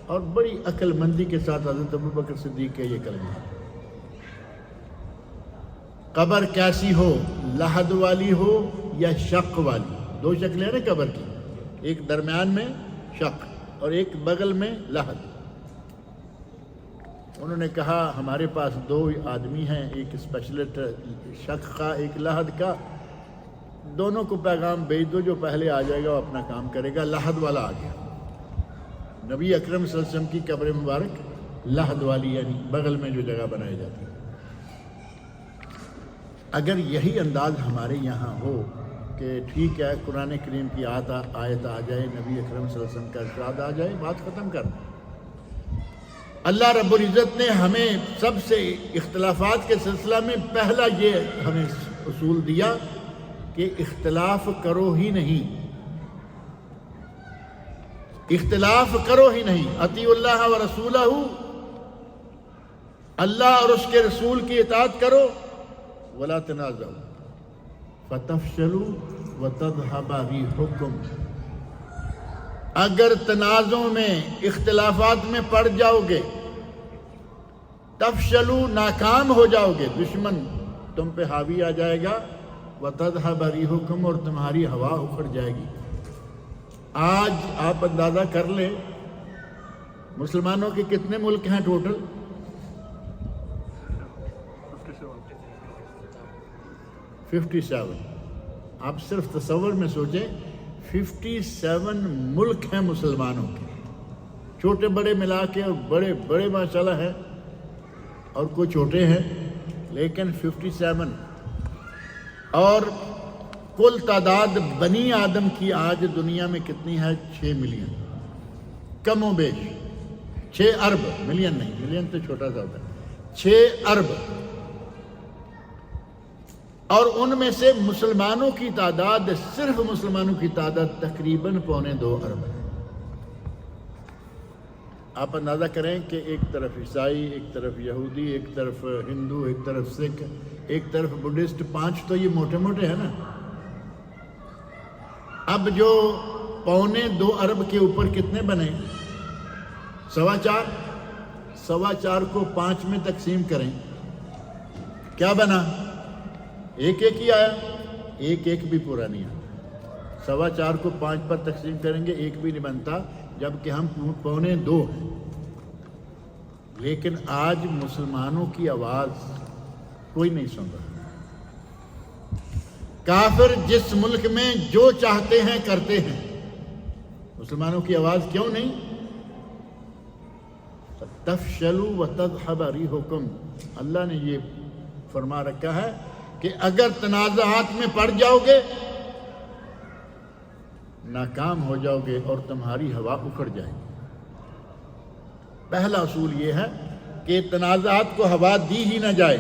Speaker 1: اور بڑی عقل مندی کے ساتھ حضرت ابوبکر صدیق کے یہ کلمہ، قبر کیسی ہو، لحد والی ہو یا شق والی، دو شکلیں ہیں نا قبر کی، ایک درمیان میں شق اور ایک بغل میں لحد۔ انہوں نے کہا ہمارے پاس دو آدمی ہیں، ایک اسپیشلسٹ شق کا، ایک لحد کا، دونوں کو پیغام بھیج دو، جو پہلے آ جائے گا وہ اپنا کام کرے گا۔ لحد والا آ گیا، نبی اکرم صلی اللہ علیہ وسلم کی قبر مبارک لحد والی، یعنی بغل میں جو جگہ بنائی جاتی ہے۔ اگر یہی انداز ہمارے یہاں ہو کہ ٹھیک ہے قرآن کریم کی آیت آ جائے، نبی اکرم صلی اللہ علیہ وسلم کا ارشاد آ جائے، بات ختم کر دیں، اللہ رب العزت نے ہمیں سب سے اختلافات کے سلسلہ میں پہلا یہ ہمیں اصول دیا کہ اختلاف کرو ہی نہیں، اختلاف کرو ہی نہیں۔ اطیعوا اللہ و رسولہ، اللہ اور اس کے رسول کی اطاعت کرو، ولا تنازعوا فتفشلوا وتذهب ريحكم، اگر تنازعوں میں اختلافات میں پڑ جاؤ گے، تفشلو ناکام ہو جاؤ گے، دشمن تم پہ حاوی آ جائے گا، وتذهب ريحكم اور تمہاری ہوا اکھڑ جائے گی۔ آج آپ اندازہ کر لیں مسلمانوں کے کتنے ملک ہیں ٹوٹل؟ 57۔ آپ صرف تصور میں سوچیں 57 ملک ہیں مسلمانوں کے، چھوٹے بڑے ملا کے، اور بڑے بڑے ماشاءاللہ ہیں اور کوئی چھوٹے ہیں، لیکن 57۔ اور کل تعداد بنی آدم کی آج دنیا میں کتنی ہے؟ 6 ملین، کم و بیش 6 ارب، ملین نہیں، ملین تو چھوٹا سا ہوتا ہے، 6 ارب۔ اور ان میں سے مسلمانوں کی تعداد، صرف مسلمانوں کی تعداد تقریباً 2.25 ارب ہے۔ آپ اندازہ کریں کہ ایک طرف عیسائی، ایک طرف یہودی، ایک طرف ہندو، ایک طرف سکھ، ایک طرف بدھسٹ، 5 تو یہ موٹے موٹے ہیں نا۔ اب جو 2.25 ارب کے اوپر کتنے بنے؟ 4.25، 4.25 کو 5 میں تقسیم کریں، کیا بنا؟ ایک ہی آیا، ایک بھی پورا نہیں آتا۔ 4.25 کو 5 پر تقسیم کریں گے، ایک بھی نہیں بنتا، جبکہ ہم 2.25 ہیں۔ لیکن آج مسلمانوں کی آواز کوئی نہیں سن رہا۔ کافر جس ملک میں جو چاہتے ہیں کرتے ہیں، مسلمانوں کی آواز کیوں نہیں؟ تفشلوا وتذهب ريحكم، اللہ نے یہ فرما رکھا ہے کہ اگر تنازعات میں پڑ جاؤ گے ناکام ہو جاؤ گے اور تمہاری ہوا اکھڑ جائے گی۔ پہلا اصول یہ ہے کہ تنازعات کو ہوا دی ہی نہ جائے،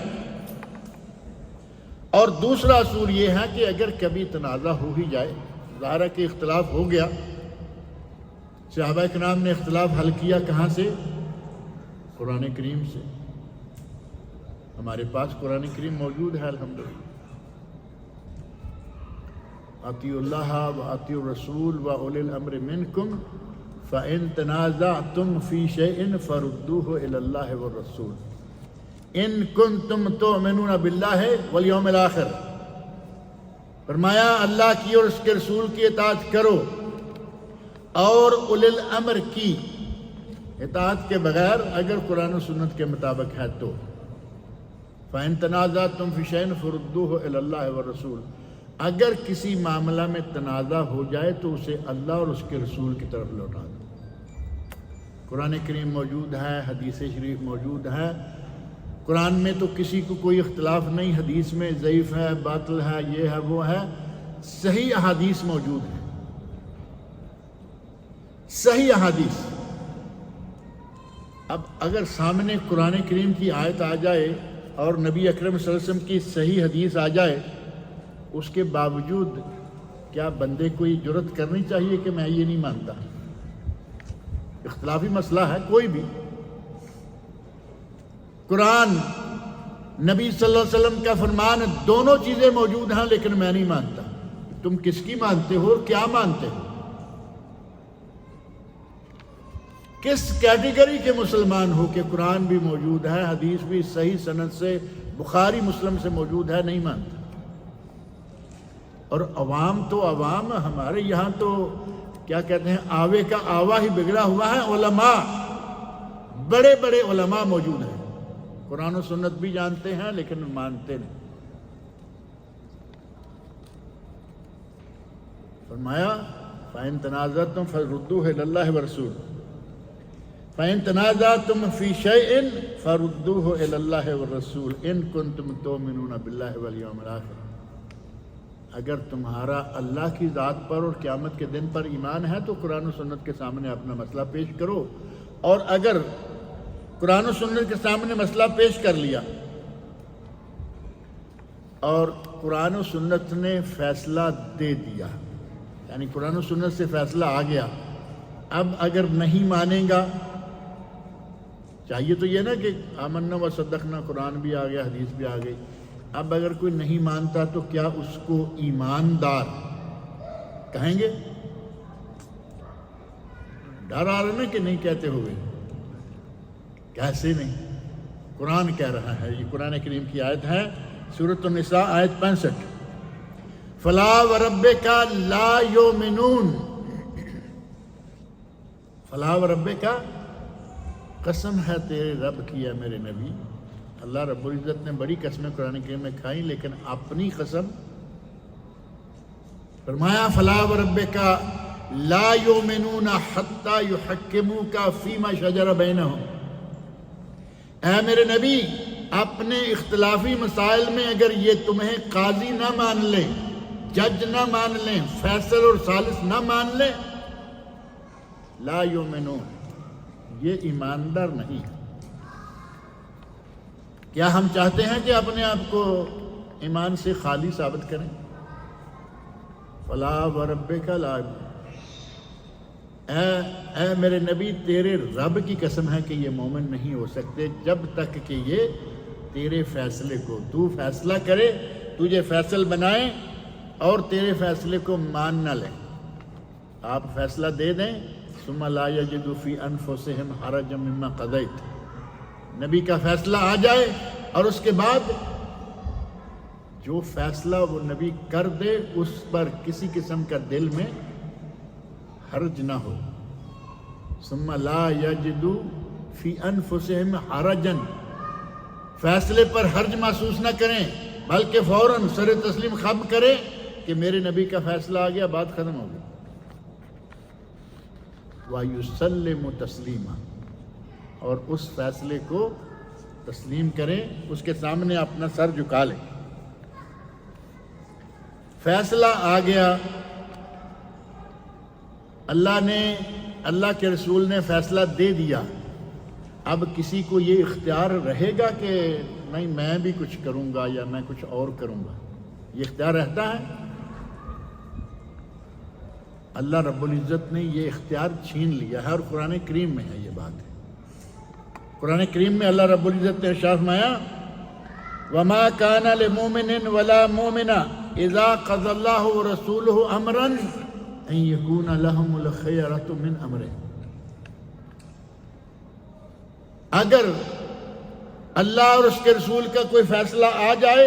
Speaker 1: اور دوسرا اصول یہ ہے کہ اگر کبھی تنازع ہو ہی جائے، ظاہر ہے کہ اختلاف ہو گیا، صحابہ کرام نے اختلاف حل کیا کہاں سے؟ قرآن کریم سے۔ ہمارے پاس قرآن کریم موجود ہے الحمدللہ۔ اطیعوا اللہ و اطیعوا الرسول و اولی الامر منکم فإن تنازعتم فی شیء فردوہ الی اللہ والرسول ان کنتم تؤمنون باللہ والیوم الآخر۔ فرمایا اللہ کی اور اس کے رسول کی اطاعت کرو، اور اولی الامر کی اطاعت کے بغیر اگر قرآن و سنت کے مطابق ہے تو فَإِن تَنَازَعْتُمْ فِي شَيْءٍ فَرُدُّوهُ إِلَى اللَّهِ وَالرَّسُولِ، اگر کسی معاملہ میں تنازع ہو جائے تو اسے اللہ اور اس کے رسول کی طرف لوٹا دو۔ قرآن کریم موجود ہے، حدیث شریف موجود ہے۔ قرآن میں تو کسی کو کوئی اختلاف نہیں، حدیث میں ضعیف ہے، باطل ہے، یہ ہے، وہ ہے، صحیح احادیث موجود ہیں، صحیح احادیث۔ اب اگر سامنے قرآن کریم کی آیت آ جائے اور نبی اکرم صلی اللہ علیہ وسلم کی صحیح حدیث آ جائے، اس کے باوجود کیا بندے کو یہ جرأت کرنی چاہیے کہ میں یہ نہیں مانتا؟ اختلافی مسئلہ ہے کوئی بھی، قرآن، نبی صلی اللہ علیہ وسلم کا فرمان، دونوں چیزیں موجود ہیں لیکن میں نہیں مانتا۔ تم کس کی مانتے ہو اور کیا مانتے ہو؟ کس کیٹیگری کے مسلمان ہو کہ قرآن بھی موجود ہے، حدیث بھی صحیح سند سے، بخاری مسلم سے موجود ہے، نہیں مانتا؟ اور عوام تو عوام، ہمارے یہاں تو کیا کہتے ہیں، آوے کا آوا ہی بگڑا ہوا ہے۔ علماء، بڑے بڑے علماء موجود ہیں، قرآن و سنت بھی جانتے ہیں لیکن مانتے نہیں۔ فرمایا فَإِن تَنَازَعْتُمْ فَرُدُّوهُ إِلَى اللَّهِ وَالرَّسُولِ فَإِن تَنَازَعْتُمْ فِي شَيْءٍ فَرُدُّوهُ إِلَى اللَّهِ وَالرَّسُولِ إِن كُنتُمْ تُؤْمِنُونَ بِاللَّهِ وَالْيَوْمِ الْآخِرِ، اگر تمہارا اللہ کی ذات پر اور قیامت کے دن پر ایمان ہے تو قرآن و سنت کے سامنے اپنا مسئلہ پیش کرو، اور اگر قرآن و سنت کے سامنے مسئلہ پیش کر لیا اور قرآن و سنت نے فیصلہ دے دیا، یعنی قرآن و سنت سے فیصلہ آ گیا، اب اگر نہیں مانے گا، چاہیے تو یہ نا کہ آمنا و صدقنا، قرآن بھی آ گیا، حدیث بھی آ گئی، اب اگر کوئی نہیں مانتا تو کیا اس کو ایماندار کہیں گے؟ ڈر آ رہا نا کہ نہیں کہتے ہوئے؟ کیسے نہیں؟ قرآن کہہ رہا ہے، یہ قرآن کریم کی آیت ہے، سورۃ النساء آیت 65، فلا وربک لا یؤمنون، فلا وربک، قسم ہے تیرے رب کی ہے میرے نبی۔ اللہ رب العزت نے بڑی قسمیں قرآن کریم میں کھائیں، لیکن اپنی قسم فرمایا فلا وربک لا یؤمنون حتی یحکموک فیما شجر بینہم، اے میرے نبی اپنے اختلافی مسائل میں اگر یہ تمہیں قاضی نہ مان لیں، جج نہ مان لیں، فیصل اور ثالث نہ مان لیں، لا یؤمنون، یہ ایماندار نہیں ہے۔ کیا ہم چاہتے ہیں کہ اپنے آپ کو ایمان سے خالی ثابت کریں؟ فلا وربک لا، اے میرے نبی تیرے رب کی قسم ہے کہ یہ مومن نہیں ہو سکتے جب تک کہ یہ تیرے فیصلے کو، تو فیصلہ کرے، تجھے فیصل بنائیں اور تیرے فیصلے کو مان نہ لیں۔ آپ فیصلہ دے دیں، ثم لا یجدوا فی انفسہم حرجا مما قضیت، نبی کا فیصلہ آ جائے اور اس کے بعد جو فیصلہ وہ نبی کر دے اس پر کسی قسم کا دل میں حرج نہ ہو۔ ثم لا یجدوا فی انفسہم حرجا، فیصلے پر حرج محسوس نہ کریں بلکہ فوراً سر تسلیم خم کریں کہ میرے نبی کا فیصلہ آ گیا، بات ختم ہو گئی۔ وَيُسَلِّمُ تَسْلِيمًا، اور اس فیصلے کو تسلیم کریں، اس کے سامنے اپنا سر جھکا لیں۔ فیصلہ آ گیا، اللہ کے رسول نے فیصلہ دے دیا، اب کسی کو یہ اختیار رہے گا کہ نہیں میں بھی کچھ کروں گا یا میں کچھ اور کروں گا؟ یہ اختیار رہتا ہے؟ اللہ رب العزت نے یہ اختیار چھین لیا ہے، اور قرآن کریم میں ہے یہ بات ہے۔ قرآن کریم میں اللہ رب العزت نے ارشاد فرمایا وَمَا كَانَ لِمُؤْمِنٍ وَلَا مُؤْمِنَةٍ إِذَا قَضَى اللَّهُ وَرَسُولُهُ أَمْرًا أَن يَكُونَ لَهُمُ الْخِيَرَةُ مِنْ أَمْرِهِمْ، اگر اللہ اور اس کے رسول کا کوئی فیصلہ آ جائے،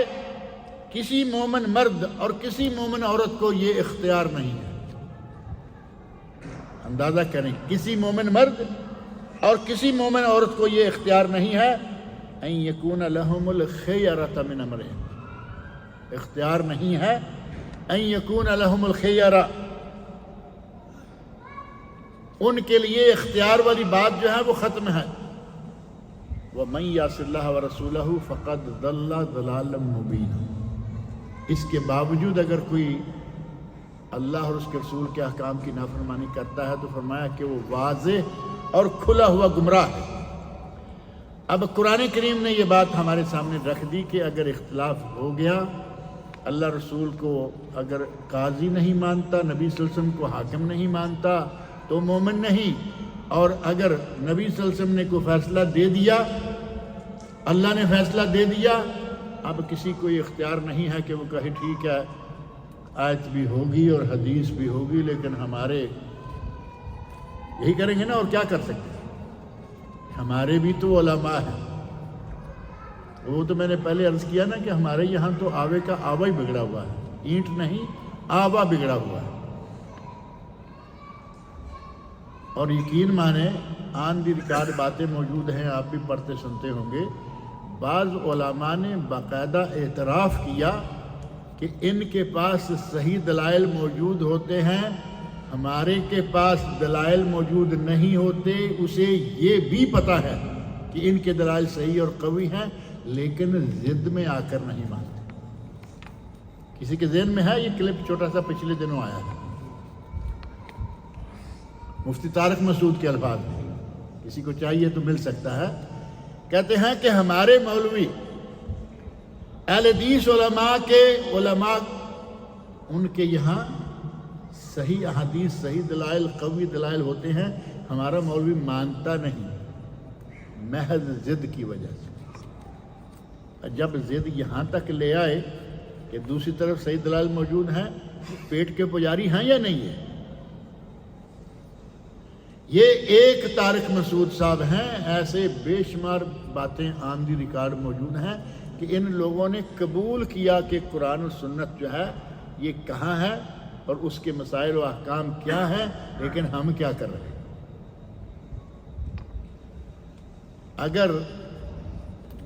Speaker 1: کسی مومن مرد اور کسی مومن عورت کو یہ اختیار نہیں ہے۔ اندازہ کریں، کسی مومن مرد اور کسی مومن عورت کو یہ اختیار نہیں ہے ان یکون لہم الخیرۃ من امرہم، اختیار نہیں ہے ان یکون لہم الخیرہ، ان کے لیے اختیار والی بات جو ہے وہ ختم ہے۔ وَمَن يَعْصِ اللَّهَ وَرَسُولَهُ فَقَدْ ضَلَّ ضَلَالًا مُبِينًا، اس کے باوجود اگر کوئی اللہ اور اس کے رسول کے احکام کی نافرمانی کرتا ہے تو فرمایا کہ وہ واضح اور کھلا ہوا گمراہ ہے۔ اب قرآن کریم نے یہ بات ہمارے سامنے رکھ دی کہ اگر اختلاف ہو گیا، اللہ رسول کو اگر قاضی نہیں مانتا، نبی صلی اللہ علیہ وسلم کو حاکم نہیں مانتا تو مومن نہیں، اور اگر نبی صلی اللہ علیہ وسلم نے کوئی فیصلہ دے دیا، اللہ نے فیصلہ دے دیا، اب کسی کو یہ اختیار نہیں ہے کہ وہ کہے ٹھیک ہے آیت بھی ہوگی اور حدیث بھی ہوگی لیکن ہمارے یہی کریں گے نا، اور کیا کر سکتے ہیں، ہمارے بھی تو علماء ہیں۔ وہ تو میں نے پہلے عرض کیا نا کہ ہمارے یہاں تو آوے کا آوا ہی بگڑا ہوا ہے، اینٹ نہیں آوا بگڑا ہوا ہے۔ اور یقین مانیں آن دی ریکارڈ باتیں موجود ہیں، آپ بھی پڑھتے سنتے ہوں گے، بعض علماء نے باقاعدہ اعتراف کیا کہ ان کے پاس صحیح دلائل موجود ہوتے ہیں، ہمارے کے پاس دلائل موجود نہیں ہوتے، اسے یہ بھی پتہ ہے کہ ان کے دلائل صحیح اور قوی ہیں لیکن ضد میں آ کر نہیں مانتے۔ کسی کے ذہن میں ہے یہ کلپ چھوٹا سا پچھلے دنوں آیا ہے، مفتی طارق مسعود کے الفاظ میں، کسی کو چاہیے تو مل سکتا ہے، کہتے ہیں کہ ہمارے مولوی اہل حدیث علماء کے علماء ان کے یہاں صحیح احادیث، صحیح دلائل، قوی دلائل ہوتے ہیں، ہمارا مولوی مانتا نہیں محض ضد کی وجہ سے۔ جب ضد یہاں تک لے آئے کہ دوسری طرف صحیح دلائل موجود ہیں، پیٹ کے پجاری ہیں یا نہیں ہے؟ یہ ایک طارق مسعود صاحب ہیں، ایسے بے شمار باتیں آن دی ریکارڈ موجود ہیں کہ ان لوگوں نے قبول کیا کہ قرآن و سنت جو ہے یہ کہاں ہے اور اس کے مسائل و احکام کیا ہیں، لیکن ہم کیا کر رہے ہیں۔ اگر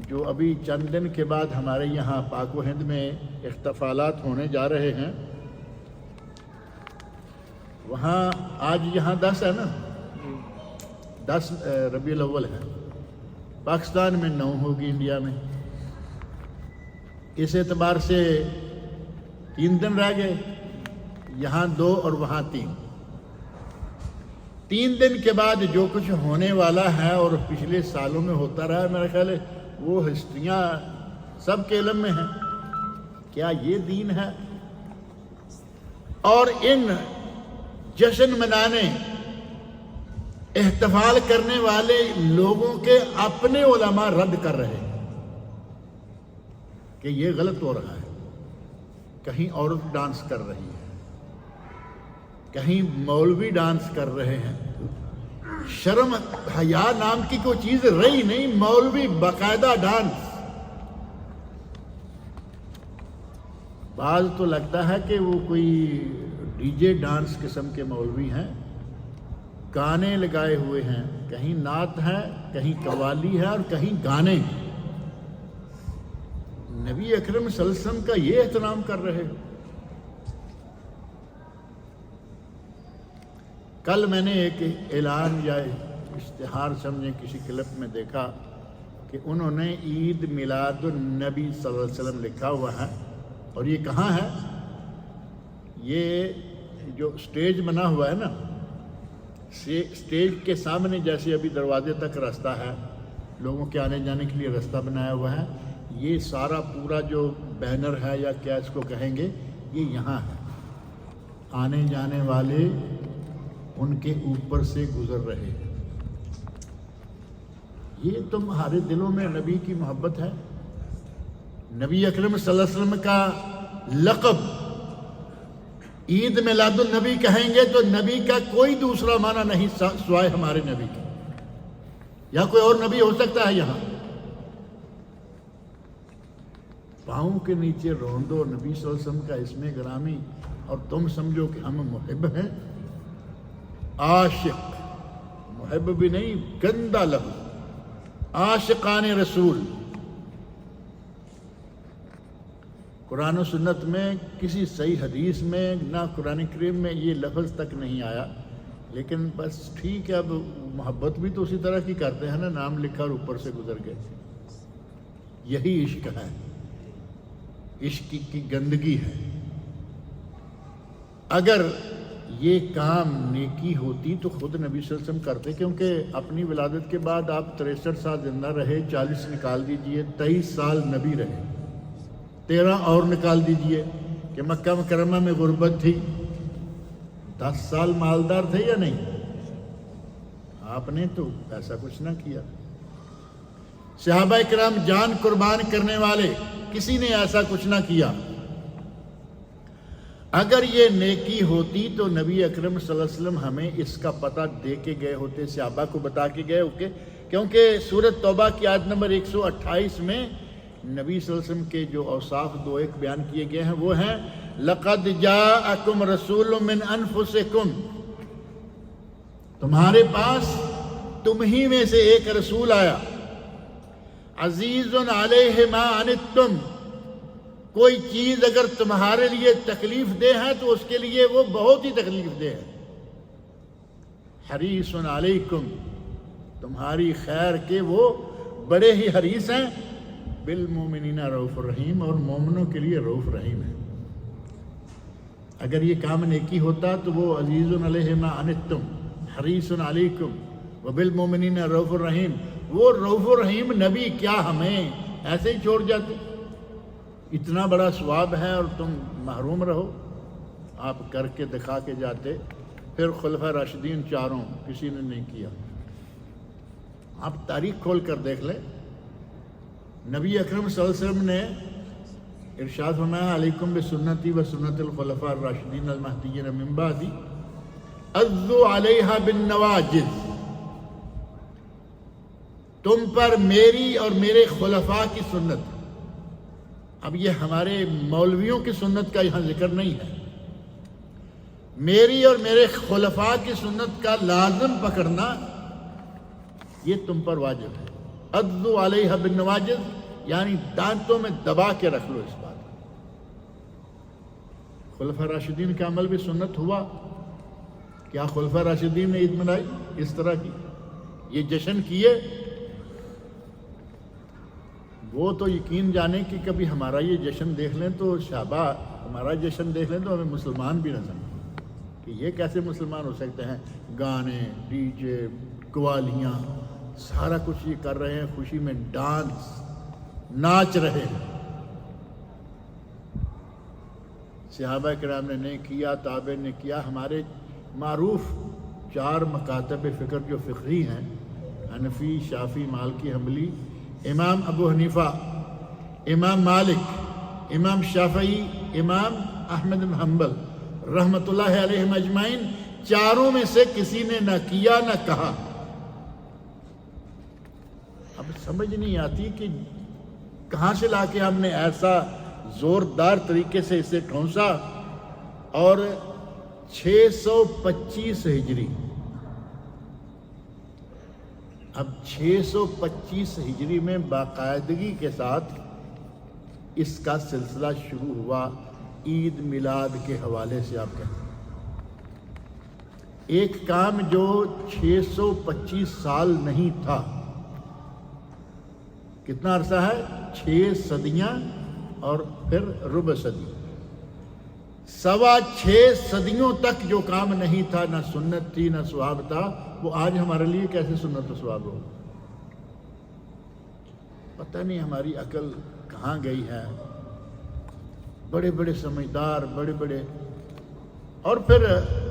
Speaker 1: جو ابھی چند دن کے بعد ہمارے یہاں پاک و ہند میں احتفالات ہونے جا رہے ہیں، وہاں آج یہاں 10 ہے نا، 10 ربیع الاول ہے، پاکستان میں 9 ہوگی، انڈیا میں۔ اس اعتبار سے 3 دن رہ گئے، یہاں 2 اور وہاں 3۔ 3 دن کے بعد جو کچھ ہونے والا ہے اور پچھلے سالوں میں ہوتا رہا ہے، میرا خیال ہے وہ ہسٹریاں سب کے علم میں ہیں۔ کیا یہ دین ہے؟ اور ان جشن منانے، احتفال کرنے والے لوگوں کے اپنے علماء رد کر رہے ہیں کہ یہ غلط ہو رہا ہے۔ کہیں عورت ڈانس کر رہی ہے، کہیں مولوی ڈانس کر رہے ہیں۔ شرم حیا نام کی کوئی چیز رہی نہیں، مولوی باقاعدہ ڈانس۔ بعض تو لگتا ہے کہ وہ کوئی ڈی جے ڈانس قسم کے مولوی ہیں، گانے لگائے ہوئے ہیں، کہیں نعت ہے، کہیں قوالی ہے اور کہیں گانے ہیں۔ نبی اکرم صلی اللہ علیہ وسلم کا یہ احترام کر رہے۔ کل میں نے ایک اعلان یا اشتہار سمجھیں کسی کلپ میں دیکھا کہ انہوں نے عید میلاد النبی صلی اللہ علیہ وسلم لکھا ہوا ہے، اور یہ کہاں ہے؟ یہ جو سٹیج بنا ہوا ہے نا، سٹیج کے سامنے جیسے ابھی دروازے تک راستہ ہے، لوگوں کے آنے جانے کے لیے راستہ بنایا ہوا ہے، یہ سارا پورا جو بینر ہے یا کیا اس کو کہیں گے، یہ یہاں ہے۔ آنے جانے والے ان کے اوپر سے گزر رہے ہیں۔ یہ تمہارے دلوں میں نبی کی محبت ہے؟ نبی اکرم صلی اللہ علیہ وسلم کا لقب عید میلاد النبی کہیں گے تو نبی کا کوئی دوسرا معنی نہیں سوائے ہمارے نبی کے، یا کوئی اور نبی ہو سکتا ہے یہاں؟ پاؤں کے نیچے روندو نبی صلی اللہ علیہ وسلم کا اسم گرامی، اور تم سمجھو کہ ہم محب ہیں؟ عاشق، محب بھی نہیں، گندہ لفظ، عاشقان رسول۔ قرآن و سنت میں کسی صحیح حدیث میں نہ قرآن کریم میں یہ لفظ تک نہیں آیا، لیکن بس ٹھیک ہے، اب محبت بھی تو اسی طرح کی کرتے ہیں نا، نام لکھا اور اوپر سے گزر گئے۔ یہی عشق ہے، عشق کی گندگی ہے۔ اگر یہ کام نیکی ہوتی تو خود نبی صلی اللہ علیہ وسلم کرتے، کیونکہ اپنی ولادت کے بعد آپ 63 سال زندہ رہے، 40 نکال دیجئے، 23 سال نبی رہے، 13 اور نکال دیجئے کہ مکہ مکرمہ میں غربت تھی، 10 سال مالدار تھے یا نہیں؟ آپ نے تو ایسا کچھ نہ کیا۔ صحابہ کرام جان قربان کرنے والے، کسی نے ایسا کچھ نہ کیا۔ اگر یہ نیکی ہوتی تو نبی اکرم صلی اللہ علیہ وسلم ہمیں اس کا پتہ دے کے گئے ہوتے، صحابہ کو بتا کے گئے ہوتے، کیونکہ سورۃ توبہ کی آیت نمبر 128 میں نبی صلی اللہ علیہ وسلم کے جو اوصاف 2 بیان کیے گئے ہیں وہ ہیں لَقَدْ جَاءَكُمْ رَسُولٌ مِّنْ أَنفُسِكُمْ، تمہارے پاس تم ہی میں سے ایک رسول آیا، عزیز علیہ ما عنتم، کوئی چیز اگر تمہارے لیے تکلیف دہ ہے تو اس کے لیے وہ بہت ہی تکلیف دہ ہے، حریص علیکم، تمہاری خیر کے وہ بڑے ہی حریص ہیں، بالمومنین رؤوف الرحیم، اور مومنوں کے لیے رؤوف رحیم ہے۔ اگر یہ کام نیکی ہوتا تو وہ عزیز علیہ ما عنتم، حریص علیکم وبالمومنین رؤوف الرحیم، وہ رؤوف الرحیم نبی کیا ہمیں ایسے ہی چھوڑ جاتے؟ اتنا بڑا ثواب ہے اور تم محروم رہو؟ آپ کر کے دکھا کے جاتے. پھر خلفۂ راشدین چاروں کسی نے نہیں کیا. آپ تاریخ کھول کر دیکھ لیں. نبی اکرم صلی اللہ علیہ وسلم نے ارشاد فرمایا علیکم بسنتی و سنت الخلفاء الراشدین المہدیین من بعدی عضوا علیہا بالنواجذ. تم پر میری اور میرے خلفاء کی سنت. اب یہ ہمارے مولویوں کی سنت کا یہاں ذکر نہیں ہے. میری اور میرے خلفاء کی سنت کا لازم پکڑنا یہ تم پر واجب ہے. عضوا علیہا بالنواجذ یعنی دانتوں میں دبا کے رکھ لو اس بات کو. خلفاء راشدین کا عمل بھی سنت ہوا. کیا خلفاء راشدین نے عید منائی اس طرح کی؟ یہ جشن کیے؟ وہ تو یقین جانے کہ کبھی ہمارا یہ جشن دیکھ لیں تو شابہ، ہمارا جشن دیکھ لیں تو ہمیں مسلمان بھی نہ سمجھیں کہ یہ کیسے مسلمان ہو سکتے ہیں. گانے، ڈی جے، قوالیاں، سارا کچھ یہ کر رہے ہیں، خوشی میں ڈانس ناچ رہے ہیں. صحابہ کرام نے نہیں کیا، تابعین نے کیا. ہمارے معروف 4 مکاتب فکر جو فقہی ہیں، حنفی، شافعی، مالکی، حنبلی، امام ابو حنیفہ، امام مالک، امام شافعی، امام احمد بن حنبل رحمۃ اللہ علیہم اجمعین، چاروں میں سے کسی نے نہ کیا نہ کہا. اب سمجھ نہیں آتی کہ کہاں سے لا کے ہم نے ایسا زوردار طریقے سے اسے ٹھونسا. اور 625 ہجری، اب 625 ہجری میں باقاعدگی کے ساتھ اس کا سلسلہ شروع ہوا. عید میلاد کے حوالے سے آپ کہتے ہیں ایک کام جو 625 سال نہیں تھا. کتنا عرصہ ہے؟ 6 صدیاں اور پھر ربع صدی. 6.25 صدیوں تک جو کام نہیں تھا، نہ سنت تھی نہ ثواب تھا، وہ آج ہمارے لیے کیسے سنت و ثواب ہو؟ پتہ نہیں ہماری عقل کہاں گئی ہے. بڑے بڑے سمجھدار، بڑے بڑے. اور پھر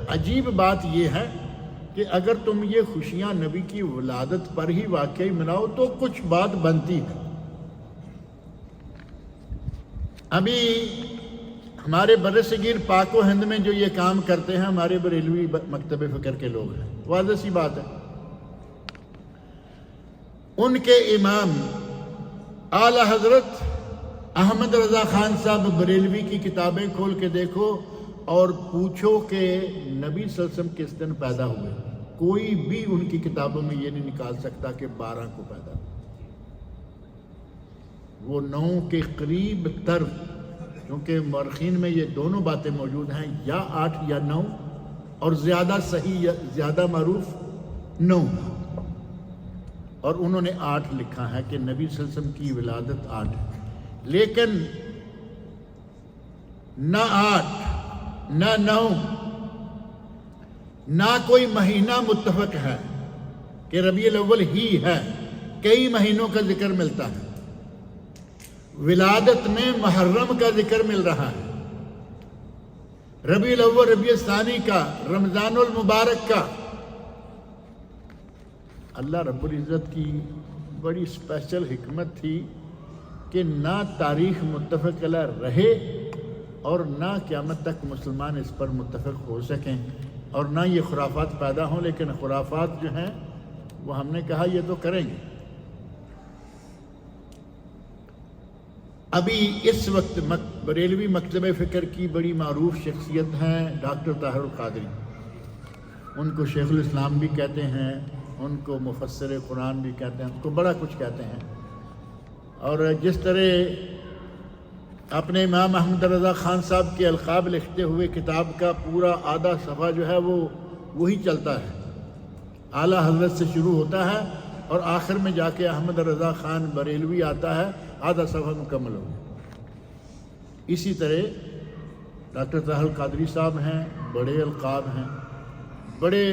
Speaker 1: عجیب بات یہ ہے کہ اگر تم یہ خوشیاں نبی کی ولادت پر ہی واقعی مناؤ تو کچھ بات بنتی ہے. ابھی ہمارے بر صغیر پاک و ہند میں جو یہ کام کرتے ہیں ہمارے بریلوی مکتب فکر کے لوگ ہیں، واضح سی بات ہے. ان کے امام اعلی حضرت احمد رضا خان صاحب بریلوی کی کتابیں کھول کے دیکھو اور پوچھو کہ نبی صلی اللہ علیہ وسلم کس دن پیدا ہوئے. کوئی بھی ان کی کتابوں میں یہ نہیں نکال سکتا کہ 12 کو پیدا ہوئے. وہ 9 کے قریب تر، کیونکہ مورخین میں یہ دونوں باتیں موجود ہیں، یا 8 یا 9، اور زیادہ صحیح یا زیادہ معروف 9. اور انہوں نے 8 لکھا ہے کہ نبی صلی اللہ علیہ وسلم کی ولادت 8 ہے. لیکن نہ 8 نہ 9 نہ کوئی مہینہ متفق ہے کہ ربیع الاول ہی ہے. کئی مہینوں کا ذکر ملتا ہے. ولادت میں محرم کا ذکر مل رہا ہے، ربیع الاول، ربیع الثانی کا، رمضان المبارک کا. اللہ رب العزت کی بڑی اسپیشل حکمت تھی کہ نہ تاریخ متفق علیہ رہے اور نہ قیامت تک مسلمان اس پر متفق ہو سکیں، اور نہ یہ خرافات پیدا ہوں. لیکن خرافات جو ہیں وہ ہم نے کہا یہ تو کریں گے. ابھی اس وقت بریلوی مکتب فکر کی بڑی معروف شخصیت ہیں ڈاکٹر طاہر القادری. ان کو شیخ الاسلام بھی کہتے ہیں، ان کو مفسر قرآن بھی کہتے ہیں، ان کو بڑا کچھ کہتے ہیں. اور جس طرح اپنے امام احمد رضا خان صاحب کے القاب لکھتے ہوئے کتاب کا پورا آدھا صفحہ جو ہے وہ وہی چلتا ہے. اعلیٰ حضرت سے شروع ہوتا ہے اور آخر میں جا کے احمد رضا خان بریلوی آتا ہے، آدھا صفحہ مکمل ہو گیا. اسی طرح ڈاکٹر طاہر القادری صاحب ہیں، بڑے القاب ہیں، بڑے،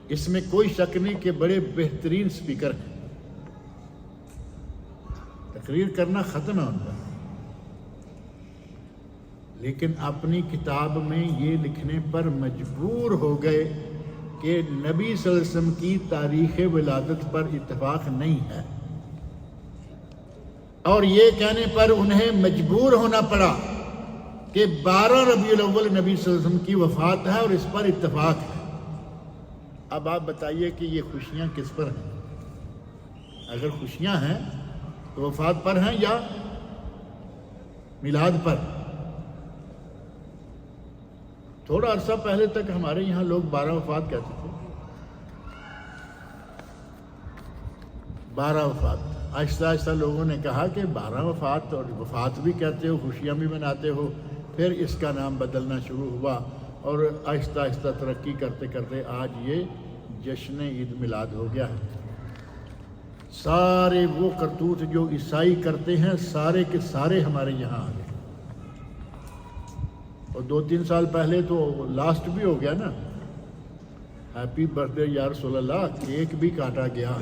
Speaker 1: اس میں کوئی شک نہیں کہ بڑے بہترین سپیکر ہیں. تقریر کرنا ختم ہے ان کا، لیکن اپنی کتاب میں یہ لکھنے پر مجبور ہو گئے کہ نبی صلی اللہ علیہ وسلم کی تاریخ ولادت پر اتفاق نہیں ہے، اور یہ کہنے پر انہیں مجبور ہونا پڑا کہ 12 ربیع الاول نبی صلی اللہ علیہ وسلم کی وفات ہے اور اس پر اتفاق ہے۔ اب آپ بتائیے کہ یہ خوشیاں کس پر ہیں؟ اگر خوشیاں ہیں تو وفات پر ہیں یا میلاد پر؟ تھوڑا عرصہ پہلے تک ہمارے یہاں لوگ 12 وفات کہتے تھے، 12 وفات۔ آہستہ آہستہ لوگوں نے کہا کہ 12 وفات، اور وفات بھی کہتے ہو، خوشیاں بھی مناتے ہو، پھر اس کا نام بدلنا شروع ہوا، اور آہستہ آہستہ ترقی کرتے کرتے آج یہ جشن عید میلاد ہو گیا ہے۔ سارے وہ کرتوت جو عیسائی کرتے ہیں سارے کے سارے ہمارے یہاں آ گئے، اور 2-3 سال پہلے تو لاسٹ بھی ہو گیا نا، ہیپی برتھ ڈے یا رسول اللہ، کیک بھی کاٹا گیا۔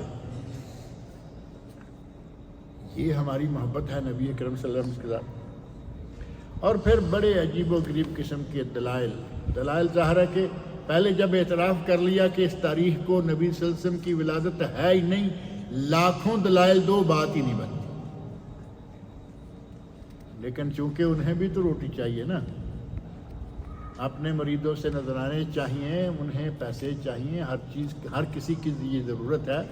Speaker 1: یہ ہماری محبت ہے نبی اکرم صلی اللہ علیہ وسلم کے ساتھ۔ اور پھر بڑے عجیب و غریب قسم کے دلائل ظاہر ہے کہ پہلے جب اعتراف کر لیا کہ اس تاریخ کو نبی صلی اللہ علیہ وسلم کی ولادت ہے ہی نہیں، لاکھوں دلائل دو بات ہی نہیں بنتی۔ لیکن چونکہ انہیں بھی تو روٹی چاہیے نا، اپنے مریدوں سے نذرانے چاہیے، انہیں پیسے چاہیے، ہر چیز، ہر کسی کی یہ ضرورت ہے،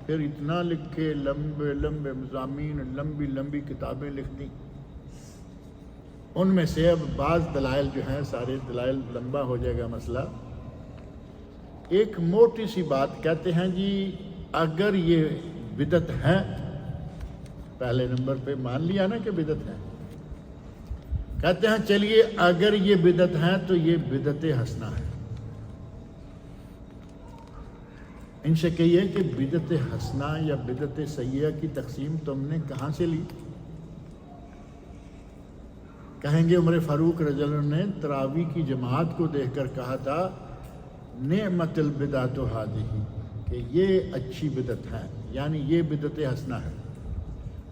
Speaker 1: پھر اتنا لکھے، لمبے لمبے مضامین، لمبی لمبی کتابیں لکھ دیں۔ ان میں سے اب بعض دلائل جو ہیں، سارے دلائل لمبا ہو جائے گا مسئلہ۔ ایک موٹی سی بات کہتے ہیں جی، اگر یہ بدعت ہے، پہلے نمبر پہ مان لیا نا کہ بدعت ہے، کہتے ہیں چلیے اگر یہ بدعت ہے تو یہ بدعت حسنہ ہے۔ ان سے کہیے کہ بدعت حسنہ یا بدعت سیئہ کی تقسیم تم نے کہاں سے لی؟ کہیں گے عمر فاروق رضی اللہ عنہ نے تراویح کی جماعت کو دیکھ کر کہا تھا نعمت البدعۃ ھذہ، کہ یہ اچھی بدعت ہے، یعنی یہ بدعت حسنہ ہے۔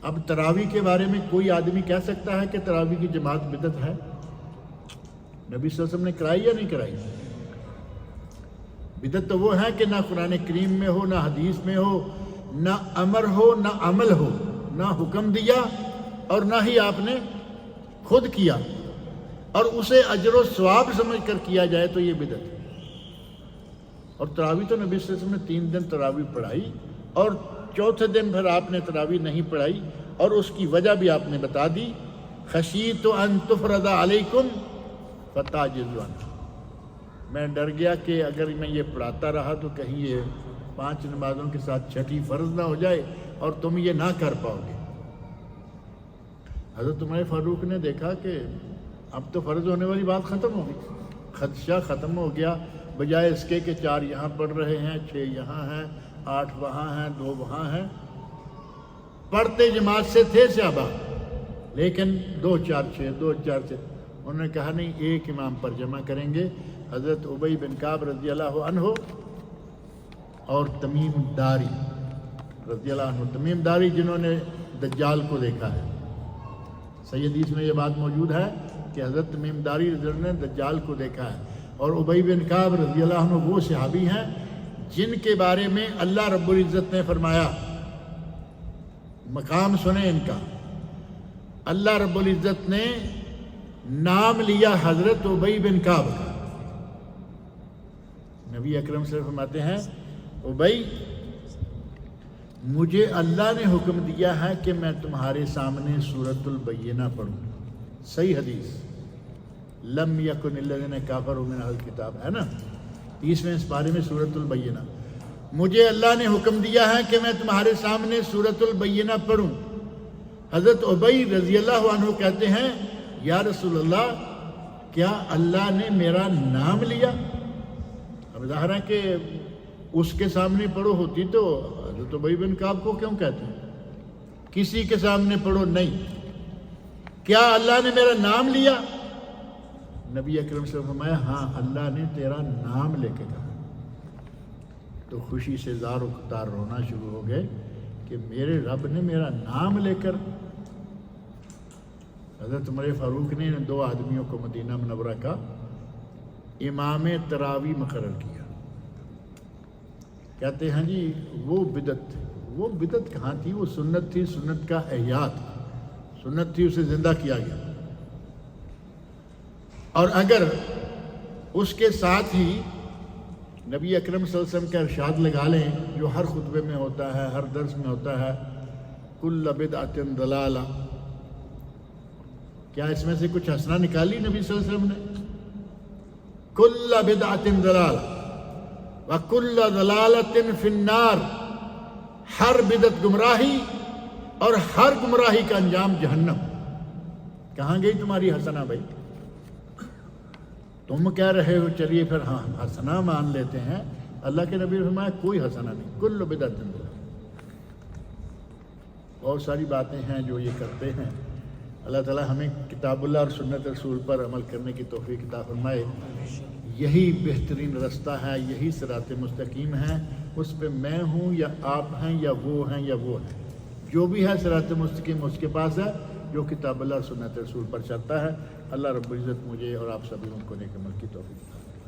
Speaker 1: اب تراویح کے بارے میں کوئی آدمی کہہ سکتا ہے کہ تراویح کی جماعت بدعت ہے؟ نبی صلی اللہ علیہ وسلم نے کرائی یا نہیں کرائی؟ بدعت تو وہ ہے کہ نہ قرآن کریم میں ہو، نہ حدیث میں ہو، نہ امر ہو، نہ عمل ہو، نہ حکم دیا اور نہ ہی آپ نے خود کیا، اور اسے اجر و ثواب سمجھ کر کیا جائے تو یہ بدعت ہے۔ اور تراویح تو نبی صلی اللہ علیہ وسلم نے 3 دن تراویح پڑھائی، اور چوتھے دن پھر آپ نے تراویح نہیں پڑھائی، اور اس کی وجہ بھی آپ نے بتا دی، خشیت ان تفرض علیکم فتعجزوا عنہ، میں ڈر گیا کہ اگر میں یہ پڑھاتا رہا تو کہیں یہ 5 نمازوں کے ساتھ 6ٹھی فرض نہ ہو جائے اور تم یہ نہ کر پاؤ گے۔ حضرت عمر فاروق نے دیکھا کہ اب تو فرض ہونے والی بات ختم ہو گئی، خدشہ ختم ہو گیا، بجائے اس کے کہ 4 یہاں پڑھ رہے ہیں، 6 یہاں ہیں، 8 وہاں ہیں، 2 وہاں ہیں، پڑھتے جماعت سے تھے صحابہ، لیکن 2-4-6 2-4-6، انہوں نے کہا نہیں، ایک امام پر جمع کریں گے۔ حضرت ابی بن کعب رضی اللہ عنہ اور تمیم داری رضی اللہ عنہ، تمیم داری جنہوں نے دجال کو دیکھا ہے، صحیح حدیث میں یہ بات موجود ہے کہ حضرت تمیم داری رضی اللہ عنہ نے دجال کو دیکھا ہے، اور ابی بن کعب رضی اللہ عنہ وہ صحابی ہیں جن کے بارے میں اللہ رب العزت نے فرمایا، مقام سنیں ان کا، اللہ رب العزت نے نام لیا حضرت ابی بن کعب کا۔ نبی اکرم صلی اللہ علیہ وسلم فرماتے ہیں، ابی، مجھے اللہ نے حکم دیا ہے کہ میں تمہارے سامنے سورۃ البینہ پڑھوں، صحیح حدیث، لم یکن الذین کفروا من اہل الکتاب، ہے نا، 30ویں سپارے میں سورۃ البینہ، مجھے اللہ نے حکم دیا ہے کہ میں تمہارے سامنے سورۃ البینہ پڑھوں۔ حضرت ابی رضی اللہ عنہ کہتے ہیں، یا رسول اللہ، کیا اللہ نے میرا نام لیا؟ اب ظاہر ہے کہ اس کے سامنے پڑھو ہوتی تو حضرت ابی بن کعب کو کیوں کہتے ہیں؟ کسی کے سامنے پڑھو نہیں، کیا اللہ نے میرا نام لیا؟ نبی اکرم صلی اللہ علیہ وسلم فرمایا، ہاں اللہ نے تیرا نام لے کے کہا۔ تو خوشی سے زار و قطار رونا شروع ہو گئے کہ میرے رب نے میرا نام لے کر حضرت عمر فاروق نے 2 آدمیوں کو مدینہ منورہ کا امام تراوی مقرر کیا. کہتے ہیں جی وہ بدعت تھی. وہ بدعت کہاں تھی؟ وہ سنت تھی، سنت کا احیاء تھا، سنت تھی، اسے زندہ کیا گیا. اور اگر اس کے ساتھ ہی نبی اکرم صلی اللہ علیہ وسلم کا ارشاد لگا لیں جو ہر خطبے میں ہوتا ہے، ہر درس میں ہوتا ہے، کل بدعۃ ضلالہ، کیا اس میں سے کچھ حسنہ نکالی نبی صلی اللہ علیہ وسلم نے؟ کل بدعۃ ضلالہ وکل ضلالۃ فی النار، ہر بدعت گمراہی اور ہر گمراہی کا انجام جہنم. کہاں گئی تمہاری حسنہ بھائی؟ تم کہہ رہے ہو چلیے پھر ہاں حسنہ مان لیتے ہیں. اللہ کے نبی نے فرمایا کوئی حسنہ نہیں، کل بدعت ضلالہ. بہت ساری باتیں ہیں جو یہ کرتے ہیں. اللہ تعالی ہمیں کتاب اللہ اور سنت رسول پر عمل کرنے کی توفیق عطا فرمائے. یہی بہترین رستہ ہے، یہی صراط مستقیم ہے. اس پہ میں ہوں یا آپ ہیں یا وہ ہیں یا وہ ہیں، جو بھی ہے صراط مستقیم اس کے پاس ہے جو کتاب اللہ اور سنت رسول پر چلتا ہے. اللہ رب العزت مجھے اور آپ سبھی کو نیک عمل کی توفیق عطا فرمائے.